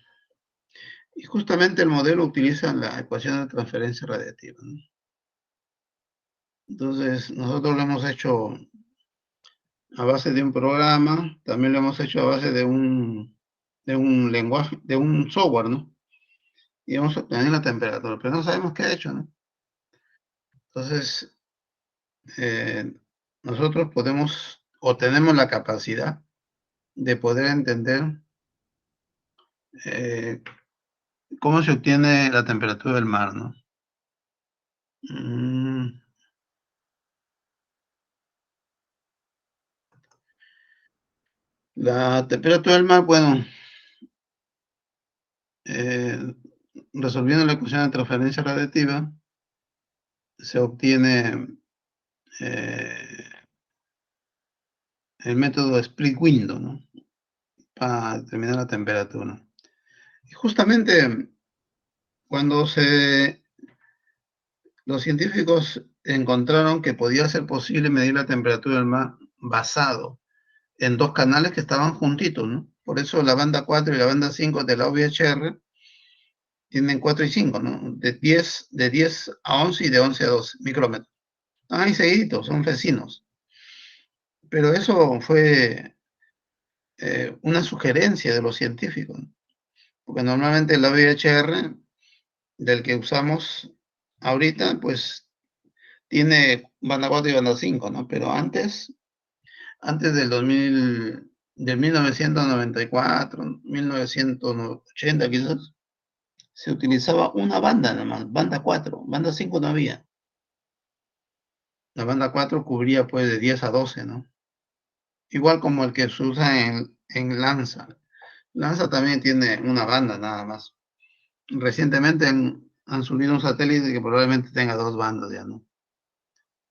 Y justamente el modelo utiliza la ecuación de transferencia radiativa, ¿no? Entonces, nosotros lo hemos hecho a base de un programa, también lo hemos hecho a base de un lenguaje, de un software, ¿no? Y hemos obtenido la temperatura, pero no sabemos qué ha hecho, ¿no? Entonces, eh, nosotros podemos o tenemos la capacidad de poder entender eh, cómo se obtiene la temperatura del mar, ¿no? Mm, La temperatura del mar, bueno, resolviendo la ecuación de transferencia radiativa, se obtiene el método split window, ¿no? Para determinar la temperatura. Y justamente cuando los científicos encontraron que podía ser posible medir la temperatura del mar basado en dos canales que estaban juntitos, ¿no? Por eso la banda 4 y la banda 5 de la OVHR tienen 4 y 5, ¿no? De 10 a 11 y de 11 a 12 micrómetros. Están ahí seguiditos, son vecinos. Pero eso fue una sugerencia de los científicos, ¿no? Porque normalmente la OVHR del que usamos ahorita, pues tiene banda 4 y banda 5, ¿no? Pero antes del 2000, del 1994, 1980 quizás, se utilizaba una banda nada más, banda 4, banda 5 no había. La banda 4 cubría pues de 10 a 12, ¿no? Igual como el que se usa en Lanza. Lanza también tiene una banda nada más. Recientemente han subido un satélite que probablemente tenga dos bandas ya, ¿no?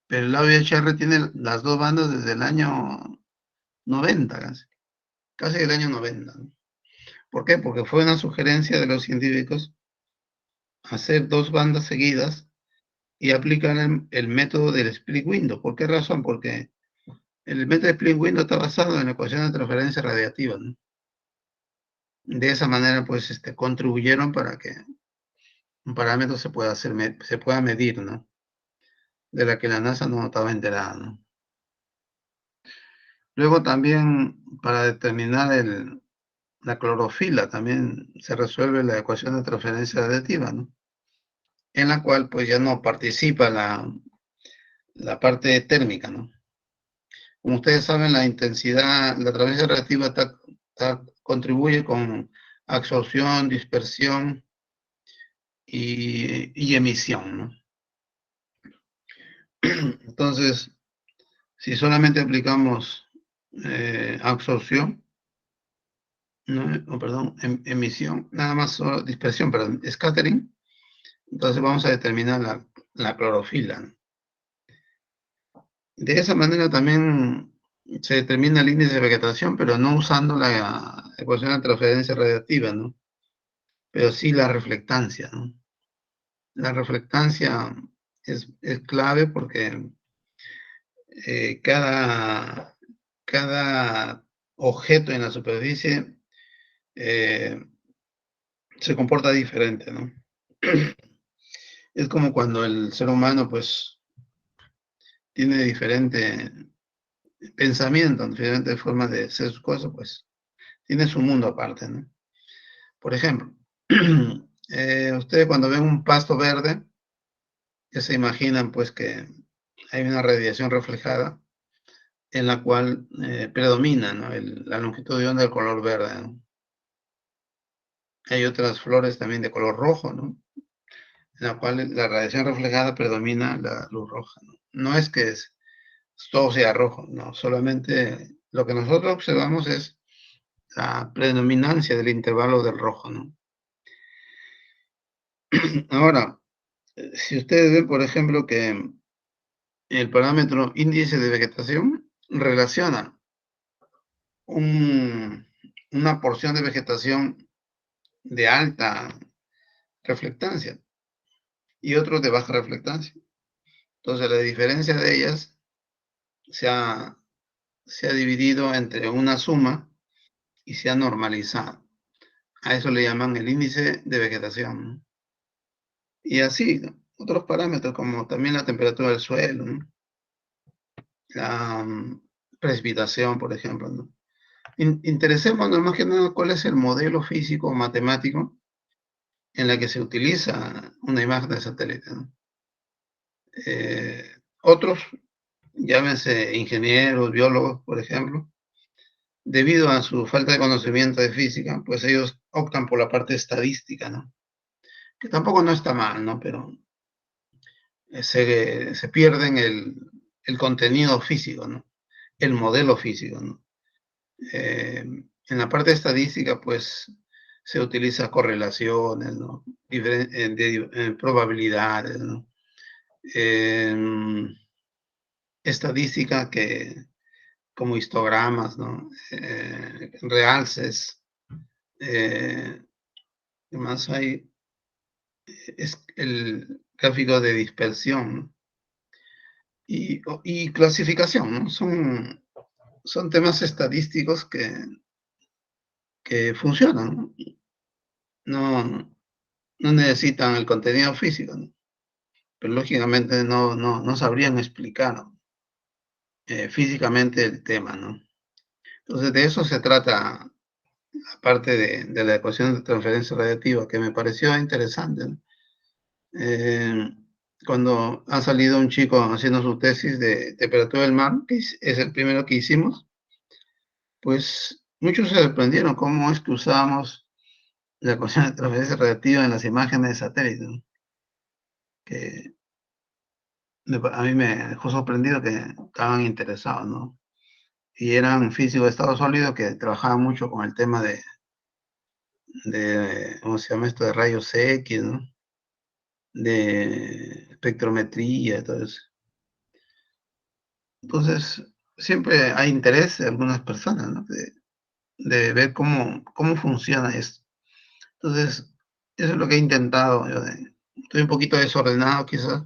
Pero el AVHR tiene las dos bandas desde el año 90, casi el año 90, ¿no? ¿Por qué? Porque fue una sugerencia de los científicos hacer dos bandas seguidas y aplicar el método del split window. ¿Por qué razón? Porque el método de split window está basado en la ecuación de transferencia radiativa, ¿no? De esa manera, pues, contribuyeron para que un parámetro se pueda medir, ¿no? De la que la NASA no estaba enterada, ¿no? Luego también, para determinar la clorofila, también se resuelve la ecuación de transferencia radiativa, ¿no? En la cual, pues, ya no participa la parte térmica, ¿no? Como ustedes saben, la intensidad, la transferencia radiativa contribuye con absorción, dispersión y emisión, ¿no? Entonces, si solamente aplicamos absorción, ¿no? Perdón, emisión, nada más solo dispersión, perdón, scattering, entonces vamos a determinar la clorofila, ¿no? De esa manera también se determina el índice de vegetación, pero no usando la ecuación de transferencia radiativa, ¿no? Pero sí la reflectancia, ¿no? La reflectancia es clave porque cada objeto en la superficie se comporta diferente, ¿no? Es como cuando el ser humano, pues, tiene diferente pensamiento, diferentes formas de hacer sus cosas, pues, tiene su mundo aparte, ¿no? Por ejemplo, ustedes cuando ven un pasto verde, ya se imaginan, pues, que hay una radiación reflejada en la cual predomina, ¿no? La longitud de onda del color verde, ¿no? Hay otras flores también de color rojo, ¿no? En la cual la radiación reflejada predomina la luz roja, ¿no? No es que todo sea rojo, no, solamente lo que nosotros observamos es la predominancia del intervalo del rojo, ¿no? Ahora, si ustedes ven, por ejemplo, que el parámetro índice de vegetación relaciona una porción de vegetación de alta reflectancia y otros de baja reflectancia. Entonces, la diferencia de ellas se ha dividido entre una suma y se ha normalizado. A eso le llaman el índice de vegetación, ¿no? Y así, ¿no? Otros parámetros como también la temperatura del suelo, ¿no? La precipitación, por ejemplo, ¿no? Interesémonos más que nada cuál es el modelo físico o matemático en la que se utiliza una imagen de satélite, ¿no? Otros, llámense ingenieros, biólogos, por ejemplo, debido a su falta de conocimiento de física, pues ellos optan por la parte estadística, ¿no? Que tampoco no está mal, ¿no? Pero se pierden el contenido físico, ¿no? El modelo físico, ¿no? En la parte estadística, pues, se utiliza correlaciones, ¿no? Probabilidades, ¿no? Estadística como histogramas, ¿no? Realces. ¿Qué más hay? Es el gráfico de dispersión, ¿no? Y clasificación, ¿no? Son temas estadísticos que funcionan, ¿no? No necesitan el contenido físico, ¿no? Pero lógicamente no sabrían explicar físicamente el tema, ¿no? Entonces de eso se trata, aparte de la ecuación de transferencia radiativa, que me pareció interesante, ¿no? Cuando ha salido un chico haciendo su tesis de temperatura del mar, que es el primero que hicimos, pues muchos se sorprendieron cómo es que usábamos la ecuación de transferencia radiativa en las imágenes de satélite, ¿no? Que a mí me dejó sorprendido que estaban interesados, ¿no? Y eran físicos de estado sólido que trabajaban mucho con el tema ¿cómo se llama esto? De rayos X, ¿no? De espectrometría, todo eso. Entonces, siempre hay interés de algunas personas, ¿no? De ver cómo funciona esto. Entonces, eso es lo que he intentado. Estoy un poquito desordenado quizás,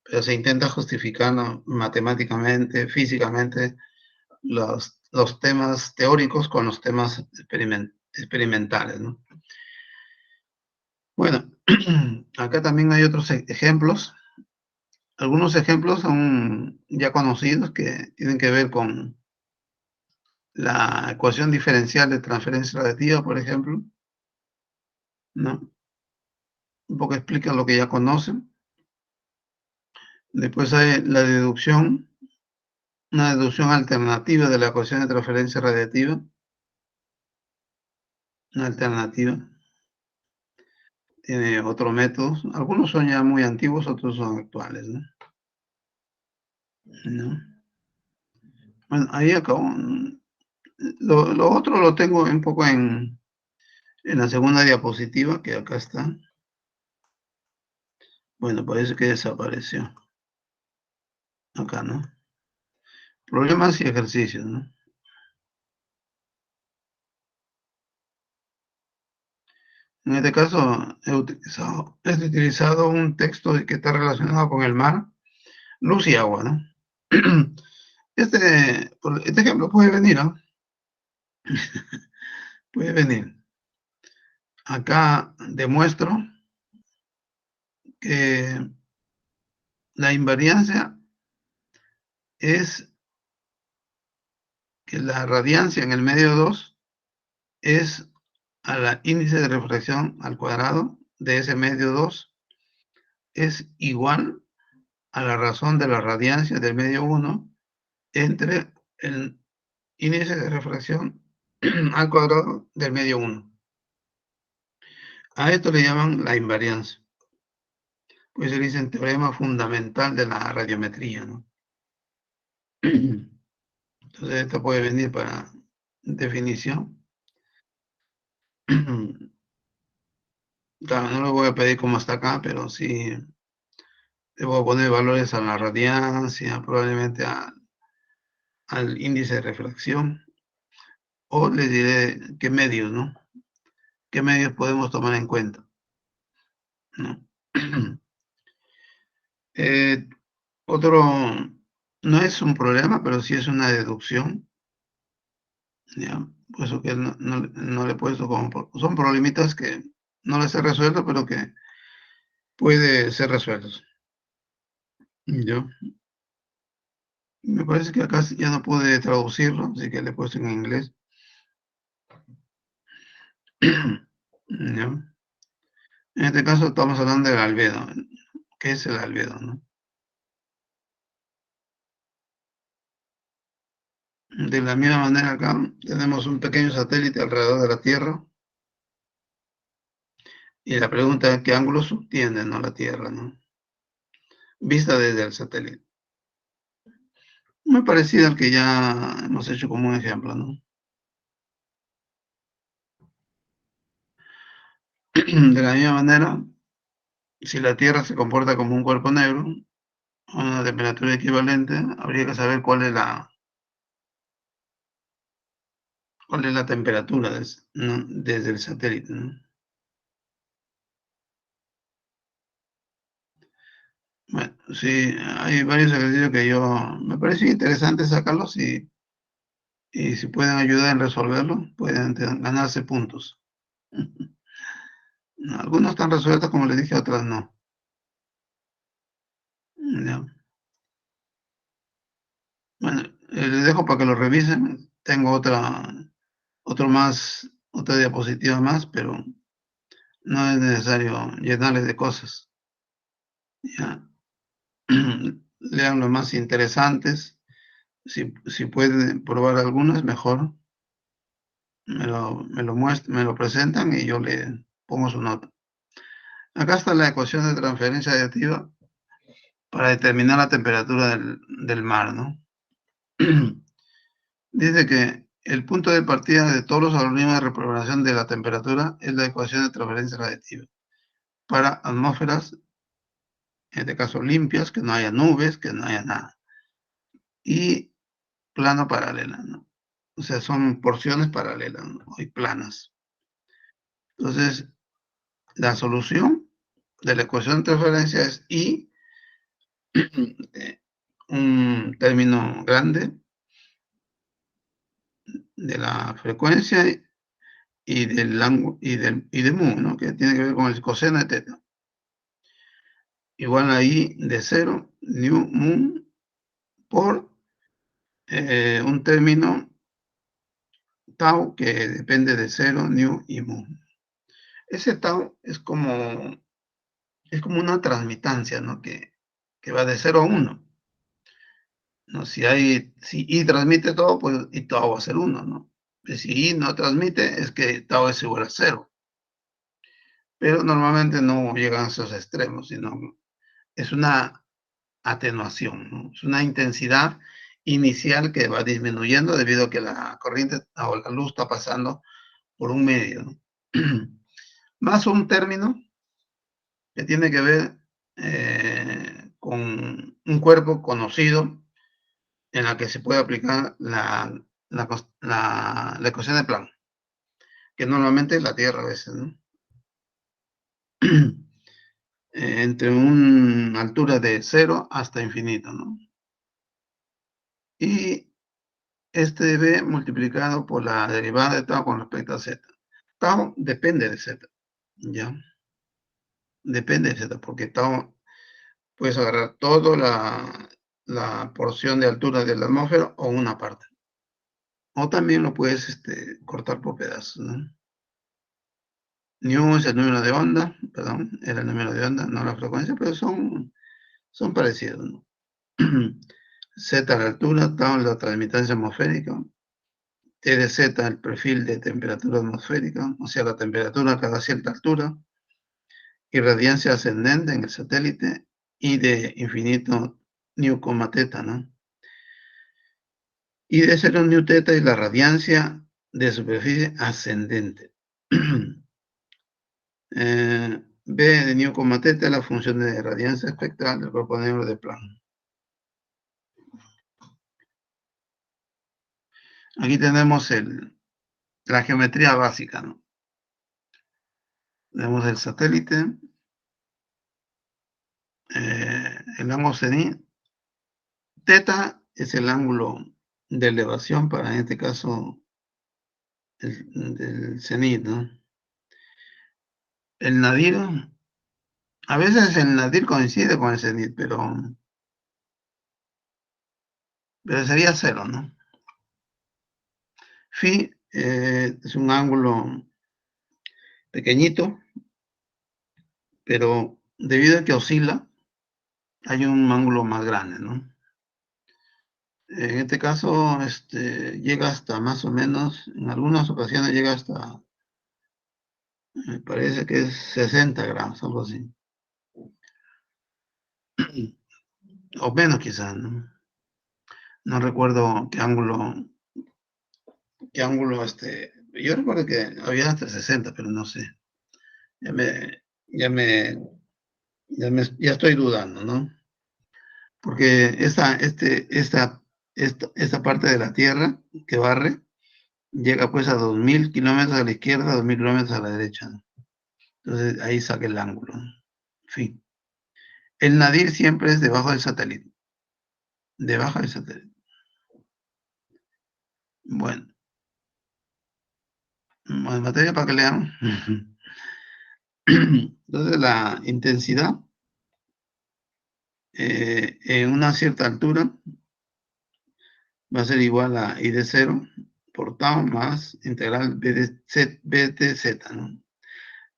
pero se intenta justificar, ¿no? Matemáticamente, físicamente, los temas teóricos con los temas experimentales, ¿no? Bueno, acá también hay otros ejemplos. Algunos ejemplos son ya conocidos que tienen que ver con la ecuación diferencial de transferencia radiativa, por ejemplo, ¿no? Un poco explican lo que ya conocen. Después hay la deducción, una deducción alternativa de la ecuación de transferencia radiativa. Una alternativa. Tiene otros métodos. Algunos son ya muy antiguos, otros son actuales, ¿no? ¿No? Bueno, ahí acabó. Lo otro lo tengo un poco en la segunda diapositiva, que acá está. Bueno, parece que desapareció. Acá, ¿no? Problemas y ejercicios, ¿no? En este caso, he utilizado un texto que está relacionado con el mar, luz y agua, ¿no? Este ejemplo puede venir, ¿no? Puede venir. Acá demuestro que la invariancia es que la radiancia en el medio 2 es a la índice de refracción al cuadrado de ese medio 2 es igual a la razón de la radiancia del medio 1 entre el índice de refracción al cuadrado del medio 1. A esto le llaman la invariancia. Pues se dice teorema fundamental de la radiometría, ¿no? Entonces esto puede venir para definición. Claro, no lo voy a pedir como está acá, pero sí debo poner valores a la radiancia, probablemente al índice de refracción, o les diré qué medios, ¿no? ¿Qué medios podemos tomar en cuenta? ¿No? Otro, no es un problema, pero sí es una deducción, ¿ya? Por eso que no le he puesto como, son problemitas que no les he resuelto, pero que puede ser resueltos. ¿Ya? Me parece que acá ya no pude traducirlo, así que le he puesto en inglés. ¿Ya? En este caso estamos hablando del albedo. ¿Qué es el albedo, no? De la misma manera acá tenemos un pequeño satélite alrededor de la Tierra y la pregunta es qué ángulo subtiende, ¿no? La Tierra, ¿no? Vista desde el satélite. Muy parecido al que ya hemos hecho como un ejemplo, ¿no? De la misma manera, si la Tierra se comporta como un cuerpo negro, a una temperatura equivalente, habría que saber cuál es la temperatura desde el satélite, ¿no? Bueno, sí, hay varios ejercicios que me parece interesante sacarlos y si pueden ayudar en resolverlo, pueden ganarse puntos. Algunos están resueltos, como les dije, otras no. Ya. Bueno, les dejo para que lo revisen. Tengo otra diapositiva más, pero no es necesario llenarles de cosas. Ya. Lean los más interesantes. Si pueden probar algunas, mejor. Me lo presentan y yo le pongo su nota. Acá está la ecuación de transferencia aditiva para determinar la temperatura del mar, ¿no? Dice que el punto de partida de todos los algoritmos de reprogramación de la temperatura es la ecuación de transferencia radiativa para atmósferas, en este caso limpias, que no haya nubes, que no haya nada. Y plano paralela, ¿no? O sea, son porciones paralelas, ¿no? Y planas. Entonces, la solución de la ecuación de transferencia es I, un término grande de la frecuencia y del ángulo y de mu, ¿no? Que tiene que ver con el coseno de teta. Igual a I de 0, nu mu, por un término tau que depende de 0, nu y mu. Ese tau es como una transmitancia, ¿no? Que va de 0 a 1. ¿No? Si I transmite todo, pues y tau va a ser 1, ¿no? Y si I no transmite, es que tau es igual a 0. Pero normalmente no llegan a esos extremos, sino es una atenuación, ¿no? Es una intensidad inicial que va disminuyendo debido a que la corriente o la luz está pasando por un medio, ¿no? Más un término que tiene que ver con un cuerpo conocido en la que se puede aplicar la ecuación de Planck, que normalmente es la Tierra a veces, ¿no? Entre una altura de 0 hasta infinito, ¿no? Y este B multiplicado por la derivada de tau con respecto a z. Tau depende de z, ¿ya? Depende de z, porque tau puedes agarrar toda la porción de altura de la atmósfera o una parte. O también lo puedes cortar por pedazos, ¿no? Nu es el número de onda, perdón, era el número de onda, no la frecuencia, pero son parecidos, ¿no? Z la altura, tau la transmitancia atmosférica, T de Z el perfil de temperatura atmosférica, o sea, la temperatura a cada cierta altura, y radiancia ascendente en el satélite, y de infinito nu, teta, ¿no? Y de 0 nu teta es la radiancia de superficie ascendente. B de nu, teta es la función de radiancia espectral del cuerpo negro de Planck. Aquí tenemos la geometría básica, ¿no? Tenemos el satélite, el ángulo cenit. Teta es el ángulo de elevación para, en este caso, del cenit, ¿no? El nadir, a veces el nadir coincide con el cenit, pero sería 0, ¿no? Phi es un ángulo pequeñito, pero debido a que oscila, hay un ángulo más grande, ¿no? En este caso, llega hasta más o menos, en algunas ocasiones llega hasta, me parece que es 60 grados, algo así. O menos quizás, ¿no? No recuerdo qué ángulo, yo recuerdo que había hasta 60, pero no sé. ya estoy dudando, ¿no? Porque esta parte de la Tierra que barre llega pues a 2000 kilómetros a la izquierda, 2000 kilómetros a la derecha, ¿no? Entonces ahí saca el ángulo, ¿no? En fin. El nadir siempre es debajo del satélite. Debajo del satélite. Bueno. Más materia para que lean. Entonces la intensidad en una cierta altura va a ser igual a I de 0 por tau más integral B de Z, ¿no?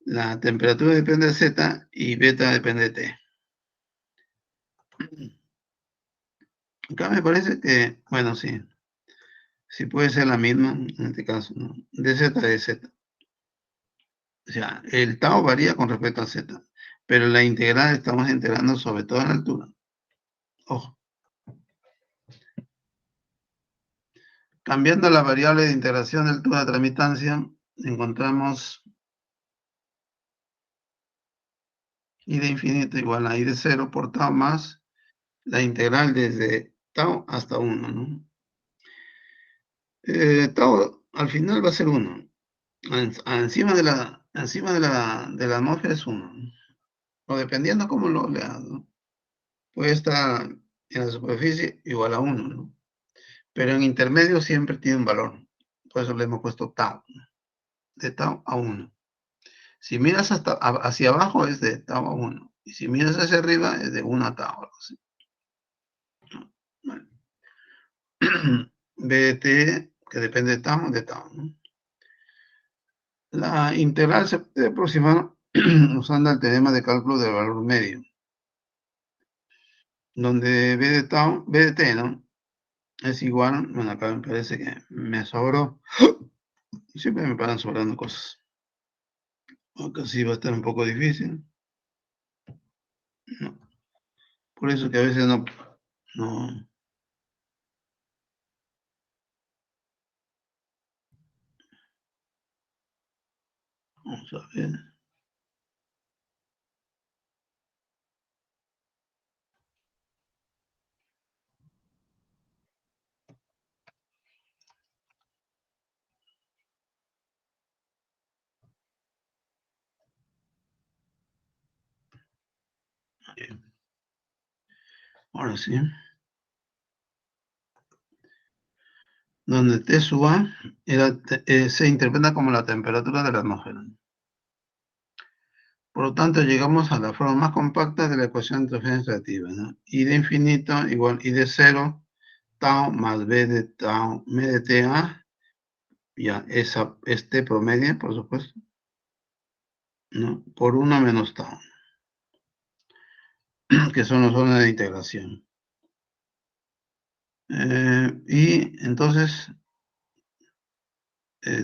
La temperatura depende de Z y beta depende de T. Acá me parece que, bueno, sí puede ser la misma en este caso, ¿no? De Z. O sea, el tau varía con respecto a Z, pero la integral estamos integrando sobre toda la altura. Ojo. Cambiando la variable de integración de altura de tramitancia, encontramos I de infinito igual a I de 0 por tau más la integral desde tau hasta 1, ¿no? Tau al final va a ser 1. Encima de la atmósfera es 1. O dependiendo cómo lo leas, ¿no? Puede estar en la superficie igual a 1, ¿no? Pero en intermedio siempre tiene un valor. Por eso le hemos puesto tau, ¿no? De tau a 1. Si miras hacia abajo es de tau a 1. Y si miras hacia arriba es de 1 a tau. ¿Sí? Bueno. B de T, que depende de tau, ¿no? La integral se puede aproximar usando el teorema de cálculo del valor medio, donde B de T, ¿no? Es igual, bueno, acá me parece que me sobró. Siempre me paran sobrando cosas. Acá sí va a estar un poco difícil. No. Por eso que a veces no. Vamos a ver. Ahora sí. Donde T sub A se interpreta como la temperatura de la atmósfera. Por lo tanto, llegamos a la forma más compacta de la ecuación de interferencia relativa, ¿no? I de infinito igual I de 0, tau más B de tau, M de TA, ya, este promedio, por supuesto, ¿no? Por 1 menos tau, que son los órdenes de integración. Y entonces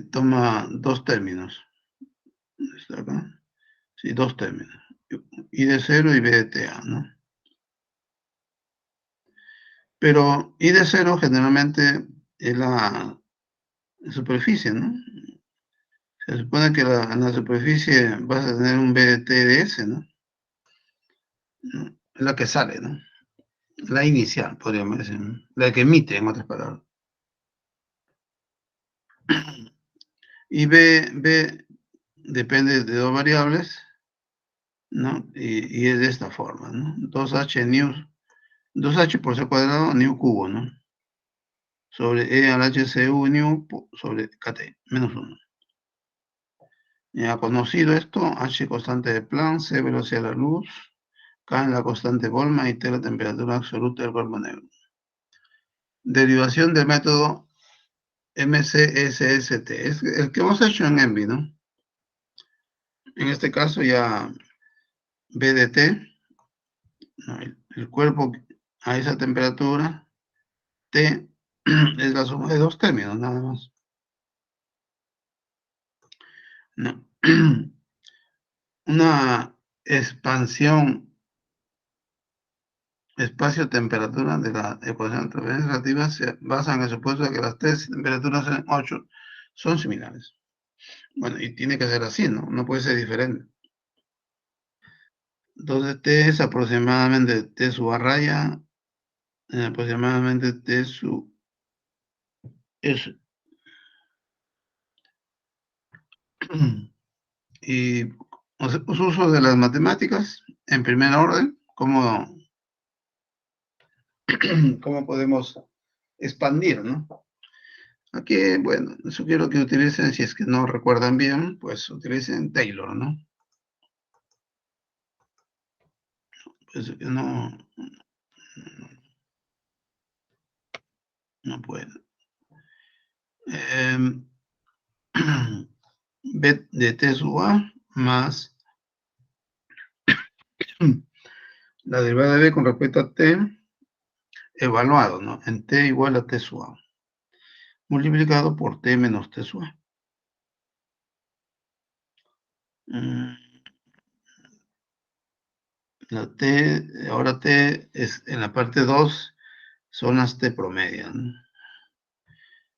toma dos términos. ¿Está acá? Sí, dos términos. I de 0 y B de TA, ¿no? Pero I de 0 generalmente es la superficie, ¿no? Se supone que en la superficie vas a tener un B de T de S, ¿no? Es la que sale, ¿no? La inicial, podríamos decir, ¿no? La que emite, en otras palabras. Y B depende de dos variables, ¿no? Y es de esta forma, ¿no? 2H por C cuadrado, nu cubo, ¿no? Sobre E al HCU nu sobre KT, menos 1. Ya conocido esto, H constante de Planck, C velocidad de la luz, K en la constante Boltzmann y T la temperatura absoluta del cuerpo negro. Derivación del método MCSST, es el que hemos hecho en ENVI, ¿no? En este caso ya B de T, ¿no? El cuerpo a esa temperatura, T es la suma de dos términos, nada más. No. Una expansión espacio-temperatura de la ecuación de interferencia relativa se basa en el supuesto de que las tres temperaturas en 8 son similares. Bueno, y tiene que ser así, ¿no? No puede ser diferente. Entonces T es aproximadamente T sub A raya, aproximadamente T sub S. Y los usos de las matemáticas, en primer orden, cómo podemos expandir, ¿no? Aquí, bueno, sugiero que utilicen, si es que no recuerdan bien, pues utilicen Taylor, ¿no? Pues no puedo. B de T sub A más la derivada de B con respecto a T evaluado, ¿no? En T igual a T sub A, multiplicado por T menos T sub A. La T, ahora T es en la parte 2, son las T promedio, ¿no?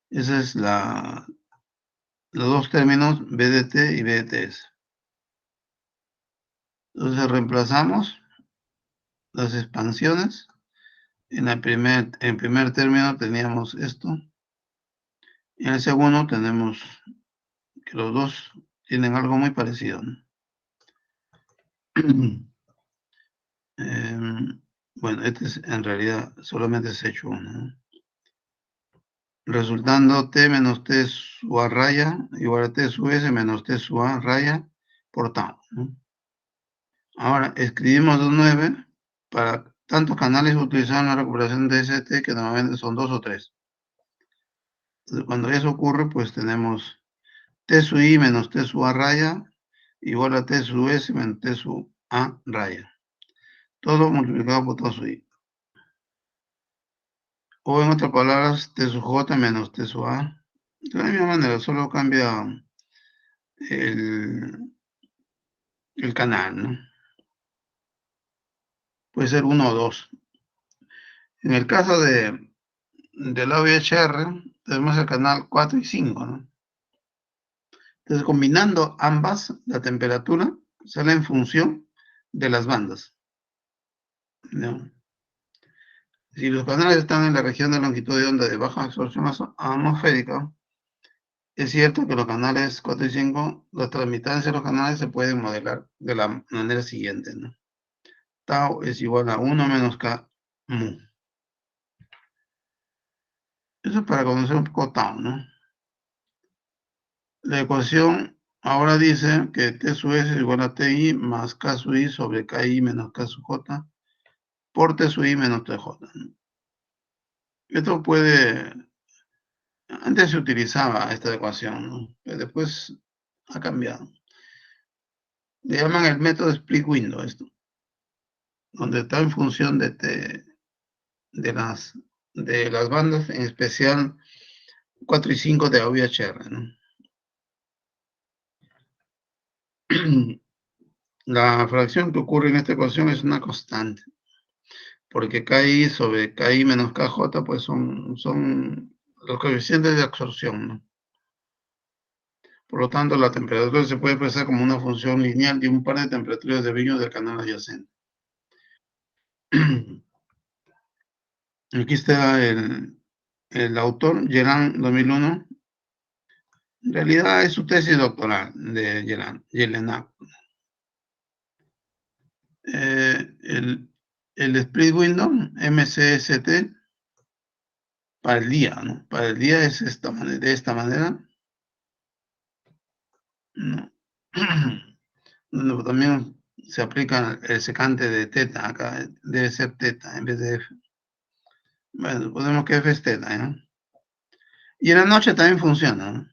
Esa es los dos términos B de T y B de T. Entonces reemplazamos las expansiones. En primer término teníamos esto. Y en el segundo tenemos que los dos tienen algo muy parecido, ¿no? Bueno, este es en realidad solamente es hecho uno, ¿no? Resultando T menos T sub A raya igual a T sub S menos T sub A raya por tau, ¿no? Ahora escribimos 2,9 para tantos canales utilizaron la recuperación de ST, que normalmente son 2 o 3. Entonces, cuando eso ocurre, pues tenemos T sub I menos T sub A raya igual a T sub S menos T sub A raya. Todo multiplicado por T sub I. O en otras palabras, T sub J menos T sub A. De la misma manera, solo cambia el canal, ¿no? Puede ser 1 o 2. En el caso de la VHR, tenemos el canal 4 y 5, ¿no? Entonces, combinando ambas, la temperatura sale en función de las bandas, ¿no? Si los canales están en la región de longitud de onda de baja absorción atmosférica, es cierto que los canales 4 y 5, la transmitancia de los canales se pueden modelar de la manera siguiente, ¿no? Tau es igual a 1 menos K mu. Eso es para conocer un poco tau, ¿no? La ecuación ahora dice que T sub S es igual a TI más K sub I sobre KI menos K sub J por T sub I menos TJ, ¿no? Esto antes se utilizaba esta ecuación, ¿no? Pero después ha cambiado. Le llaman el método split window esto, donde está en función de las bandas, en especial 4 y 5 de VHR, ¿no? La fracción que ocurre en esta ecuación es una constante, porque KI sobre KI menos KJ pues son los coeficientes de absorción, ¿no? Por lo tanto, la temperatura se puede expresar como una función lineal de un par de temperaturas de brillo del canal adyacente. Aquí está el autor, Yelan 2001. En realidad es su tesis doctoral de Jelinek. El split window, MCST, para el día, ¿no? Para el día es de esta manera, ¿no? También se aplica el secante de teta, acá debe ser teta en vez de F. Bueno, ponemos que F es teta, ¿no? Y en la noche también funciona, ¿no?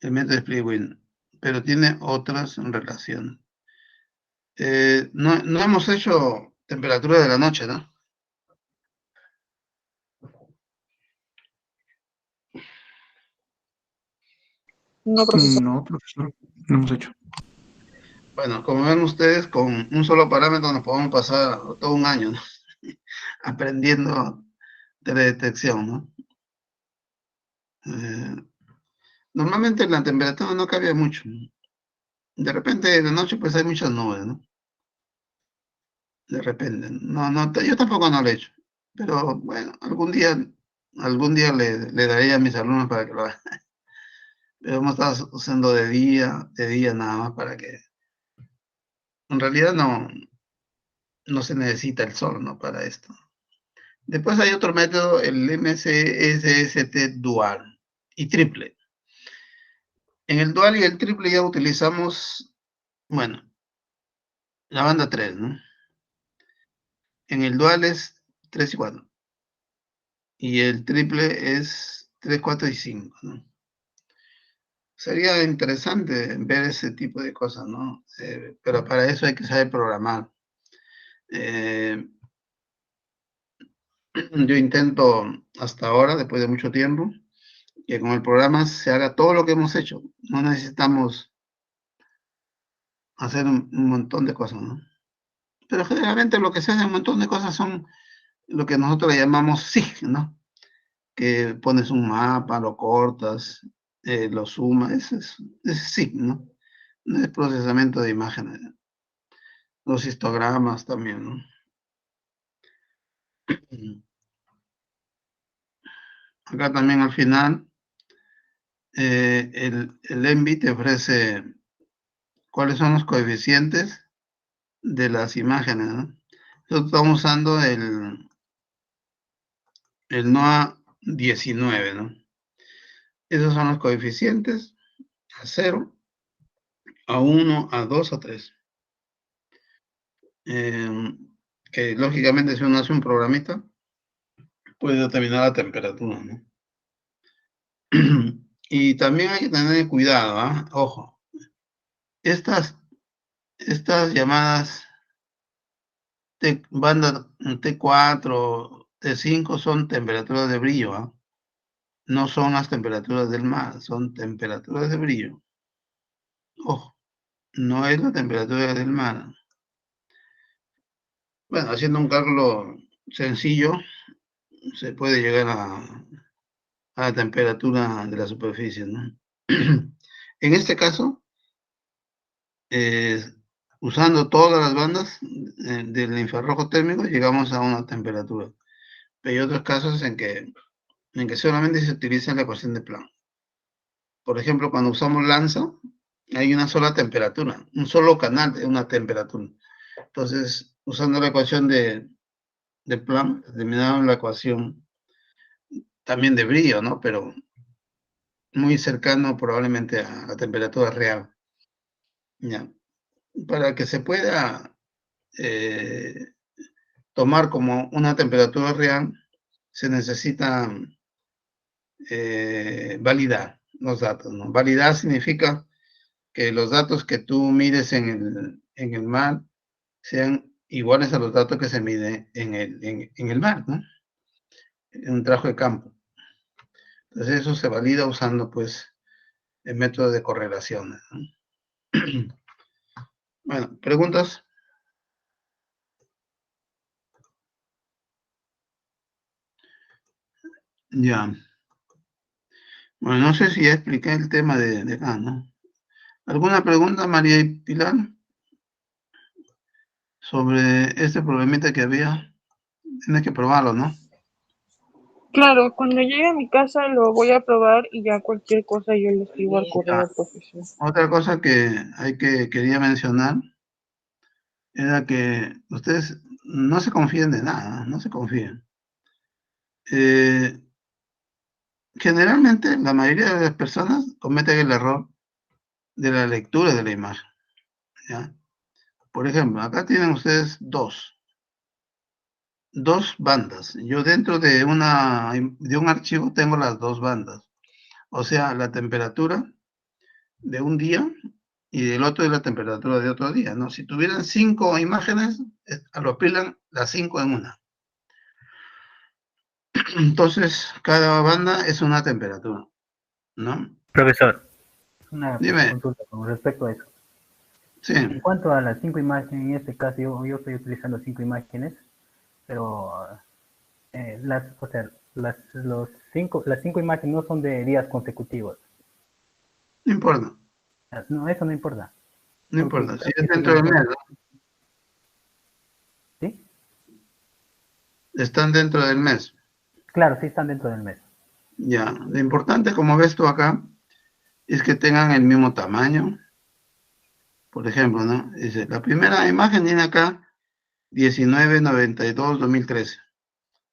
El método split window, pero tiene otras relaciones. No hemos hecho temperatura de la noche, ¿no? No, profesor. No, profesor, no hemos hecho. Bueno, como ven ustedes, con un solo parámetro nos podemos pasar todo un año, ¿no? Aprendiendo de la detección, ¿no? Normalmente la temperatura no cambia mucho, ¿no? De repente en la noche pues hay muchas nubes, ¿no? de repente. Yo tampoco no lo he hecho, pero bueno, algún día le daré a mis alumnos para que lo hagan. Pero hemos estado usando de día nada más para que, en realidad no se necesita el sol, ¿no? Para esto. Después hay otro método, el MCSST dual y triple. En el dual y el triple ya utilizamos, bueno, la banda 3, ¿no? En el dual es 3 y 4. Y el triple es 3, 4 y 5, ¿no? Sería interesante ver ese tipo de cosas, ¿no? Pero para eso hay que saber programar. Yo intento hasta ahora, después de mucho tiempo, que con el programa se haga todo lo que hemos hecho. No necesitamos hacer un montón de cosas, ¿no? Pero generalmente lo que se hace un montón de cosas son lo que nosotros le llamamos SIG, ¿no? Que pones un mapa, lo cortas, lo sumas, es SIG, ¿no? No es procesamiento de imágenes. Los histogramas también, ¿no? Acá también al final, el ENVI te ofrece cuáles son los coeficientes de las imágenes, ¿no? Nosotros estamos usando el NOA 19, ¿no? Esos son los coeficientes a 0, a 1, a 2, a 3. Que lógicamente si uno hace un programita, puede determinar la temperatura, ¿no? Y también hay que tener cuidado, ¿ah? Ojo, estas llamadas banda T4, T5 son temperaturas de brillo, ¿ah? No son las temperaturas del mar, son temperaturas de brillo. Ojo, no es la temperatura del mar. Bueno, haciendo un cálculo sencillo, se puede llegar a la temperatura de la superficie, ¿no? En este caso, usando todas las bandas del infrarrojo térmico, llegamos a una temperatura. Pero hay otros casos en que solamente se utiliza la ecuación de Planck. Por ejemplo, cuando usamos Lanza, hay una sola temperatura, un solo canal de una temperatura. Entonces, usando la ecuación de Planck, determinamos la ecuación también de brillo, ¿no? Pero muy cercano probablemente a la temperatura real. ¿Ya? Para que se pueda tomar como una temperatura real, se necesita validar los datos, ¿no? Validar significa que los datos que tú mides en el mar sean iguales a los datos que se miden en el mar, ¿no? En un trabajo de campo. Entonces eso se valida usando, pues, el método de correlaciones, ¿no? Bueno, ¿preguntas? Ya. Bueno, no sé si ya expliqué el tema de acá, ¿no? ¿Alguna pregunta, María y Pilar? Sobre este problemita que había. Tienes que probarlo, ¿no? Claro, cuando llegue a mi casa lo voy a probar y ya cualquier cosa yo le escribo al correo al profesor. Otra cosa que quería mencionar era que ustedes no se confíen de nada, no se confíen. Generalmente, la mayoría de las personas cometen el error de la lectura de la imagen, ¿ya? Por ejemplo, acá tienen ustedes dos bandas. Yo dentro de un archivo tengo las dos bandas. O sea, la temperatura de un día y del otro de la temperatura de otro día, ¿no? Si tuvieran 5 imágenes, apilan las 5 en una. Entonces, cada banda es una temperatura, ¿no? Profesor, una Dime. consulta con respecto a eso. Sí. En cuanto a las 5 imágenes, en este caso yo estoy utilizando 5 imágenes, pero las 5 imágenes no son de días consecutivos. No importa. No, eso no importa. No importa. Si es dentro del mes, ¿no? Están dentro del mes. Claro, sí están dentro del mes. Ya, lo importante, como ves tú acá, es que tengan el mismo tamaño. Por ejemplo, ¿no? Dice, la primera imagen tiene acá 1992-2013.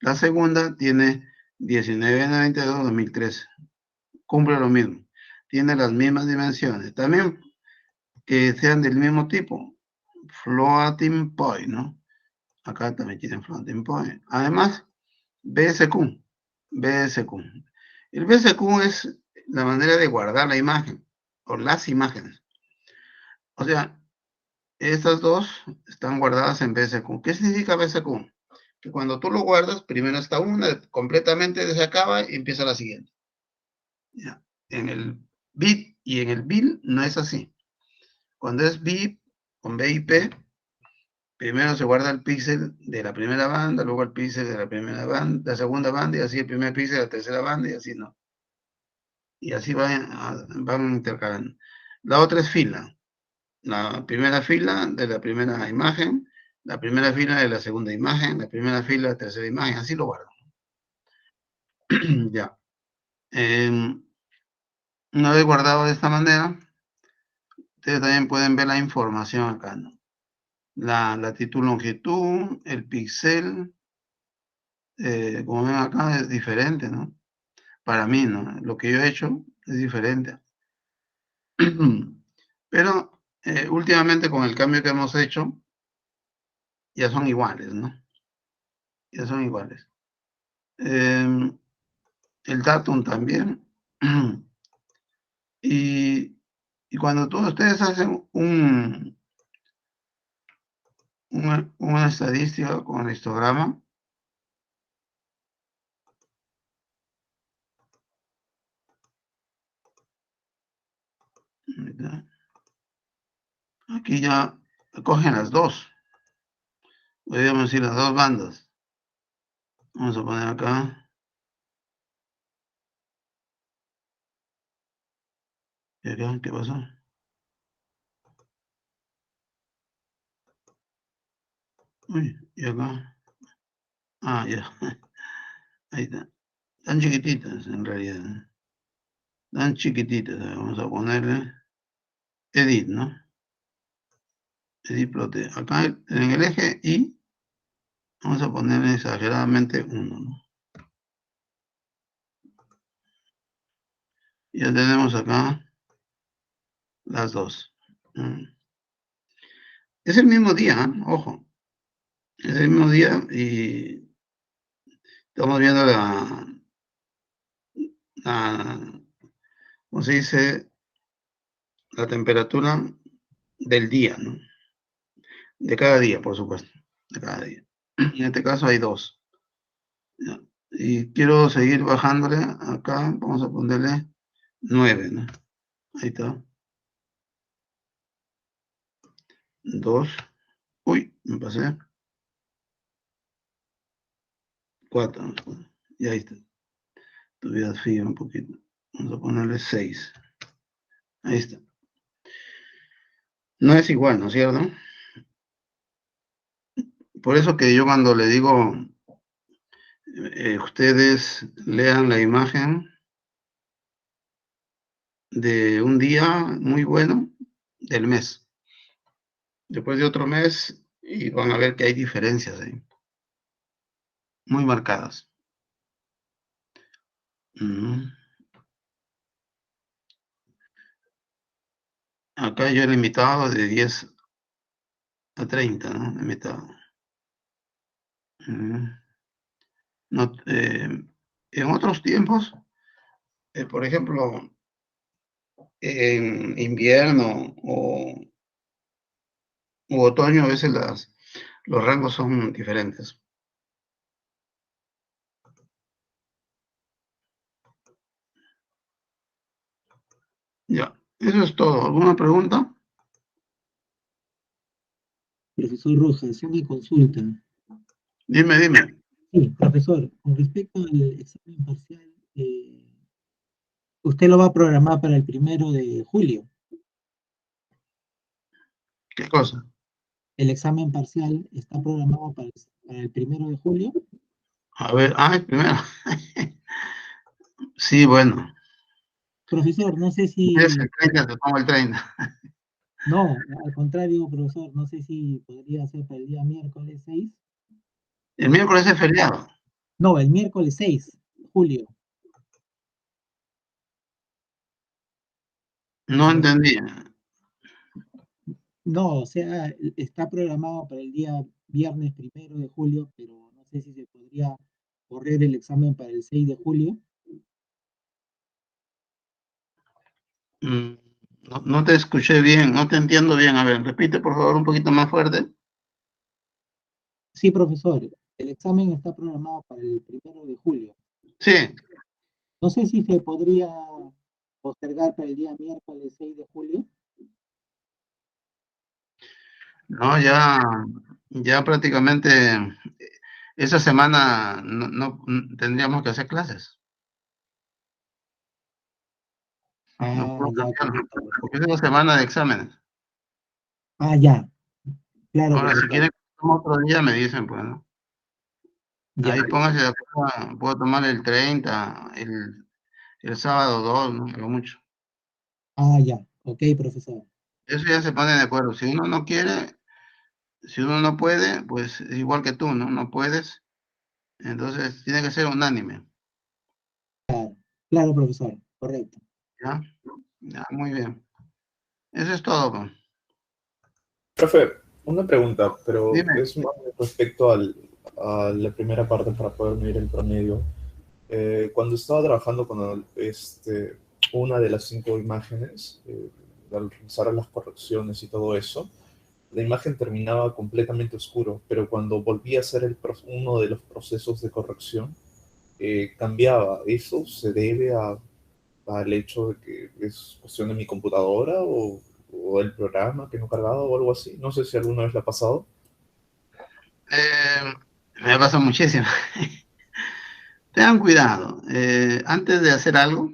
La segunda tiene 1992-2013. Cumple lo mismo. Tiene las mismas dimensiones. También que sean del mismo tipo. Floating point, ¿no? Acá también tienen floating point. Además, BSQ. BSQ. El BSQ es la manera de guardar la imagen o las imágenes. O sea, estas dos están guardadas en BSQ. ¿Qué significa BSQ? Que cuando tú lo guardas, primero está una, completamente se acaba y empieza la siguiente. ¿Ya? En el bit y en el bil no es así. Cuando es bit con BIP, primero se guarda el píxel de la primera banda, luego el píxel de la primera banda, la segunda banda, y así el primer píxel de la tercera banda, y así no. Y así van intercalando. La otra es fila. La primera fila de la primera imagen, la primera fila de la segunda imagen, la primera fila de la tercera imagen, así lo guardo. Ya. Una vez guardado de esta manera, ustedes también pueden ver la información acá, ¿no? La latitud, longitud, el píxel, como ven acá, es diferente, ¿no? Para mí, ¿no? Lo que yo he hecho es diferente. Pero últimamente con el cambio que hemos hecho, ya son iguales, ¿no? Ya son iguales. El datum también. Y cuando todos ustedes hacen una estadística con el histograma, aquí ya cogen las dos. Podríamos decir las dos bandas. Vamos a poner acá. ¿Y acá qué pasó? Uy, y acá. Ah, ya. Ahí está. Tan chiquititas en realidad. Tan chiquititas. Vamos a ponerle edit, ¿no? Edit plote. Acá en el eje Y vamos a ponerle exageradamente 1, ¿no? Ya tenemos acá las dos. Es el mismo día, ¿eh? Ojo. Es el mismo día y estamos viendo ¿cómo se dice? La temperatura del día, ¿no? De cada día, por supuesto. De cada día. En este caso hay dos. ¿Ya? Y quiero seguir bajándole acá. Vamos a ponerle 9, ¿no? Ahí está. 2. Uy, me pasé. 4. Y ahí está. Todavía frío un poquito. Vamos a ponerle 6. Ahí está. No es igual, ¿no es cierto? Por eso que yo cuando le digo, ustedes lean la imagen de un día muy bueno del mes. Después de otro mes y van a ver que hay diferencias ahí. Muy marcadas. Acá yo he limitado de 10 a 30, ¿no? Limitado. No, en otros tiempos, por ejemplo, en invierno u otoño, a veces los rangos son diferentes. Ya, eso es todo. ¿Alguna pregunta? Profesor Rojas, una consulta. Dime. Sí, profesor, con respecto al examen parcial, usted lo va a programar para el 1 de julio. ¿Qué cosa? El examen parcial está programado para el 1 de julio. A ver, primero. Sí, bueno. Profesor, no sé ¿Quieres si, el 30? Te pongo el 30. no, al contrario, profesor, no sé si podría ser para el día miércoles 6. El miércoles es feriado. No, el miércoles 6 de julio. No entendí. No, o sea, está programado para el día viernes 1 de julio, pero no sé si se podría correr el examen para el 6 de julio. Mm, no te escuché bien, no te entiendo bien. A ver, repite por favor un poquito más fuerte. Sí, profesor, el examen está programado para el 1 de julio. Sí, No sé si se podría postergar para el día miércoles 6 de julio. no, ya prácticamente esa semana tendríamos que hacer clases. No Ah, puedo ya, cambiarlo, correcto, porque profesor. es una semana de exámenes. Ah, ya, claro, Ahora, si profesor. quieren otro día, me dicen, pues, ¿no? Ya. Ahí pónganse de acuerdo, puedo tomar el 30, el sábado 2, ¿no? Lo mucho. Ah, ya. Ok, profesor. Eso ya se pone de acuerdo. Si uno no quiere, si uno no puede, pues es igual que tú, ¿no? No puedes, entonces tiene que ser unánime, Claro, profesor. Correcto. ¿ya? Ya, muy bien. Eso es todo, pues. Profe, una pregunta, pero Dime. es más respecto a la primera parte para poder medir el promedio. Cuando estaba trabajando con una de las 5 imágenes, al realizar las correcciones y todo eso, la imagen terminaba completamente oscuro, pero cuando volví a hacer uno de los procesos de corrección, cambiaba. ¿Eso se debe al hecho de que es cuestión de mi computadora o el programa que no cargaba o algo así? No sé si alguna vez le ha pasado. Eh, Me pasa muchísimo. Tengan cuidado. Antes de hacer algo,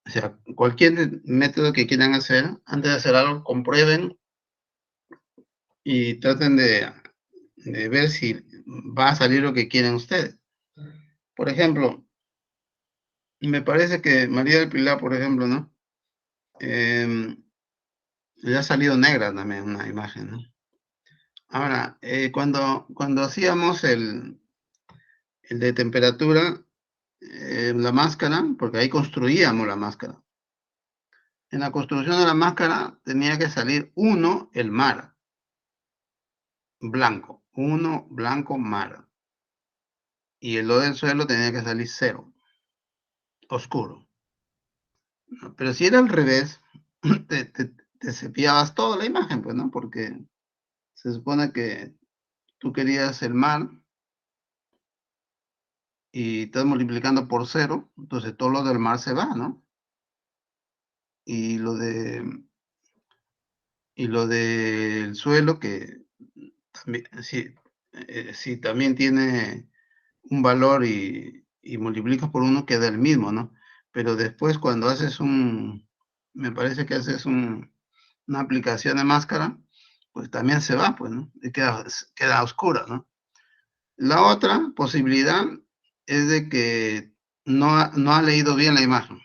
o sea, cualquier método que quieran hacer, antes de hacer algo, comprueben y traten de ver si va a salir lo que quieren ustedes. Por ejemplo, me parece que María del Pilar, por ejemplo, ¿no? Le ha salido negra también una imagen, ¿no? Ahora, cuando hacíamos el de temperatura, la máscara, porque ahí construíamos la máscara. En la construcción de la máscara tenía que salir uno, el mar, blanco, uno, blanco, mar. Y lo del suelo tenía que salir 0, oscuro. ¿No? Pero si era al revés, te cepillabas toda la imagen, pues, ¿no? Porque se supone que tú querías el mar y estás multiplicando por 0, entonces todo lo del mar se va, ¿no? Y lo del suelo, que también, sí, sí, también tiene un valor y multiplicas por uno, queda el mismo, ¿no? Pero después cuando me parece que haces una aplicación de máscara, pues también se va, pues, ¿no? Y queda oscura, ¿no? La otra posibilidad es de que no ha leído bien la imagen.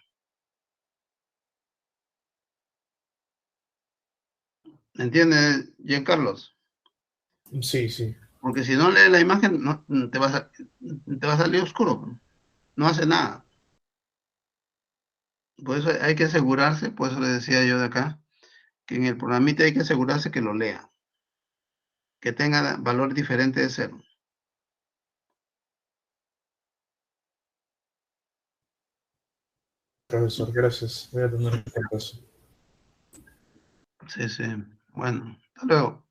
¿Entiendes, Giancarlos? Sí, sí. Porque si no lees la imagen, no, te va a salir oscuro, no hace nada. Por eso hay que asegurarse, por eso le decía yo de acá, que en el programita hay que asegurarse que lo lea, que tenga valor diferente de 0. Profesor, gracias. Voy a tener en cuenta eso. Sí, sí. Bueno, hasta luego.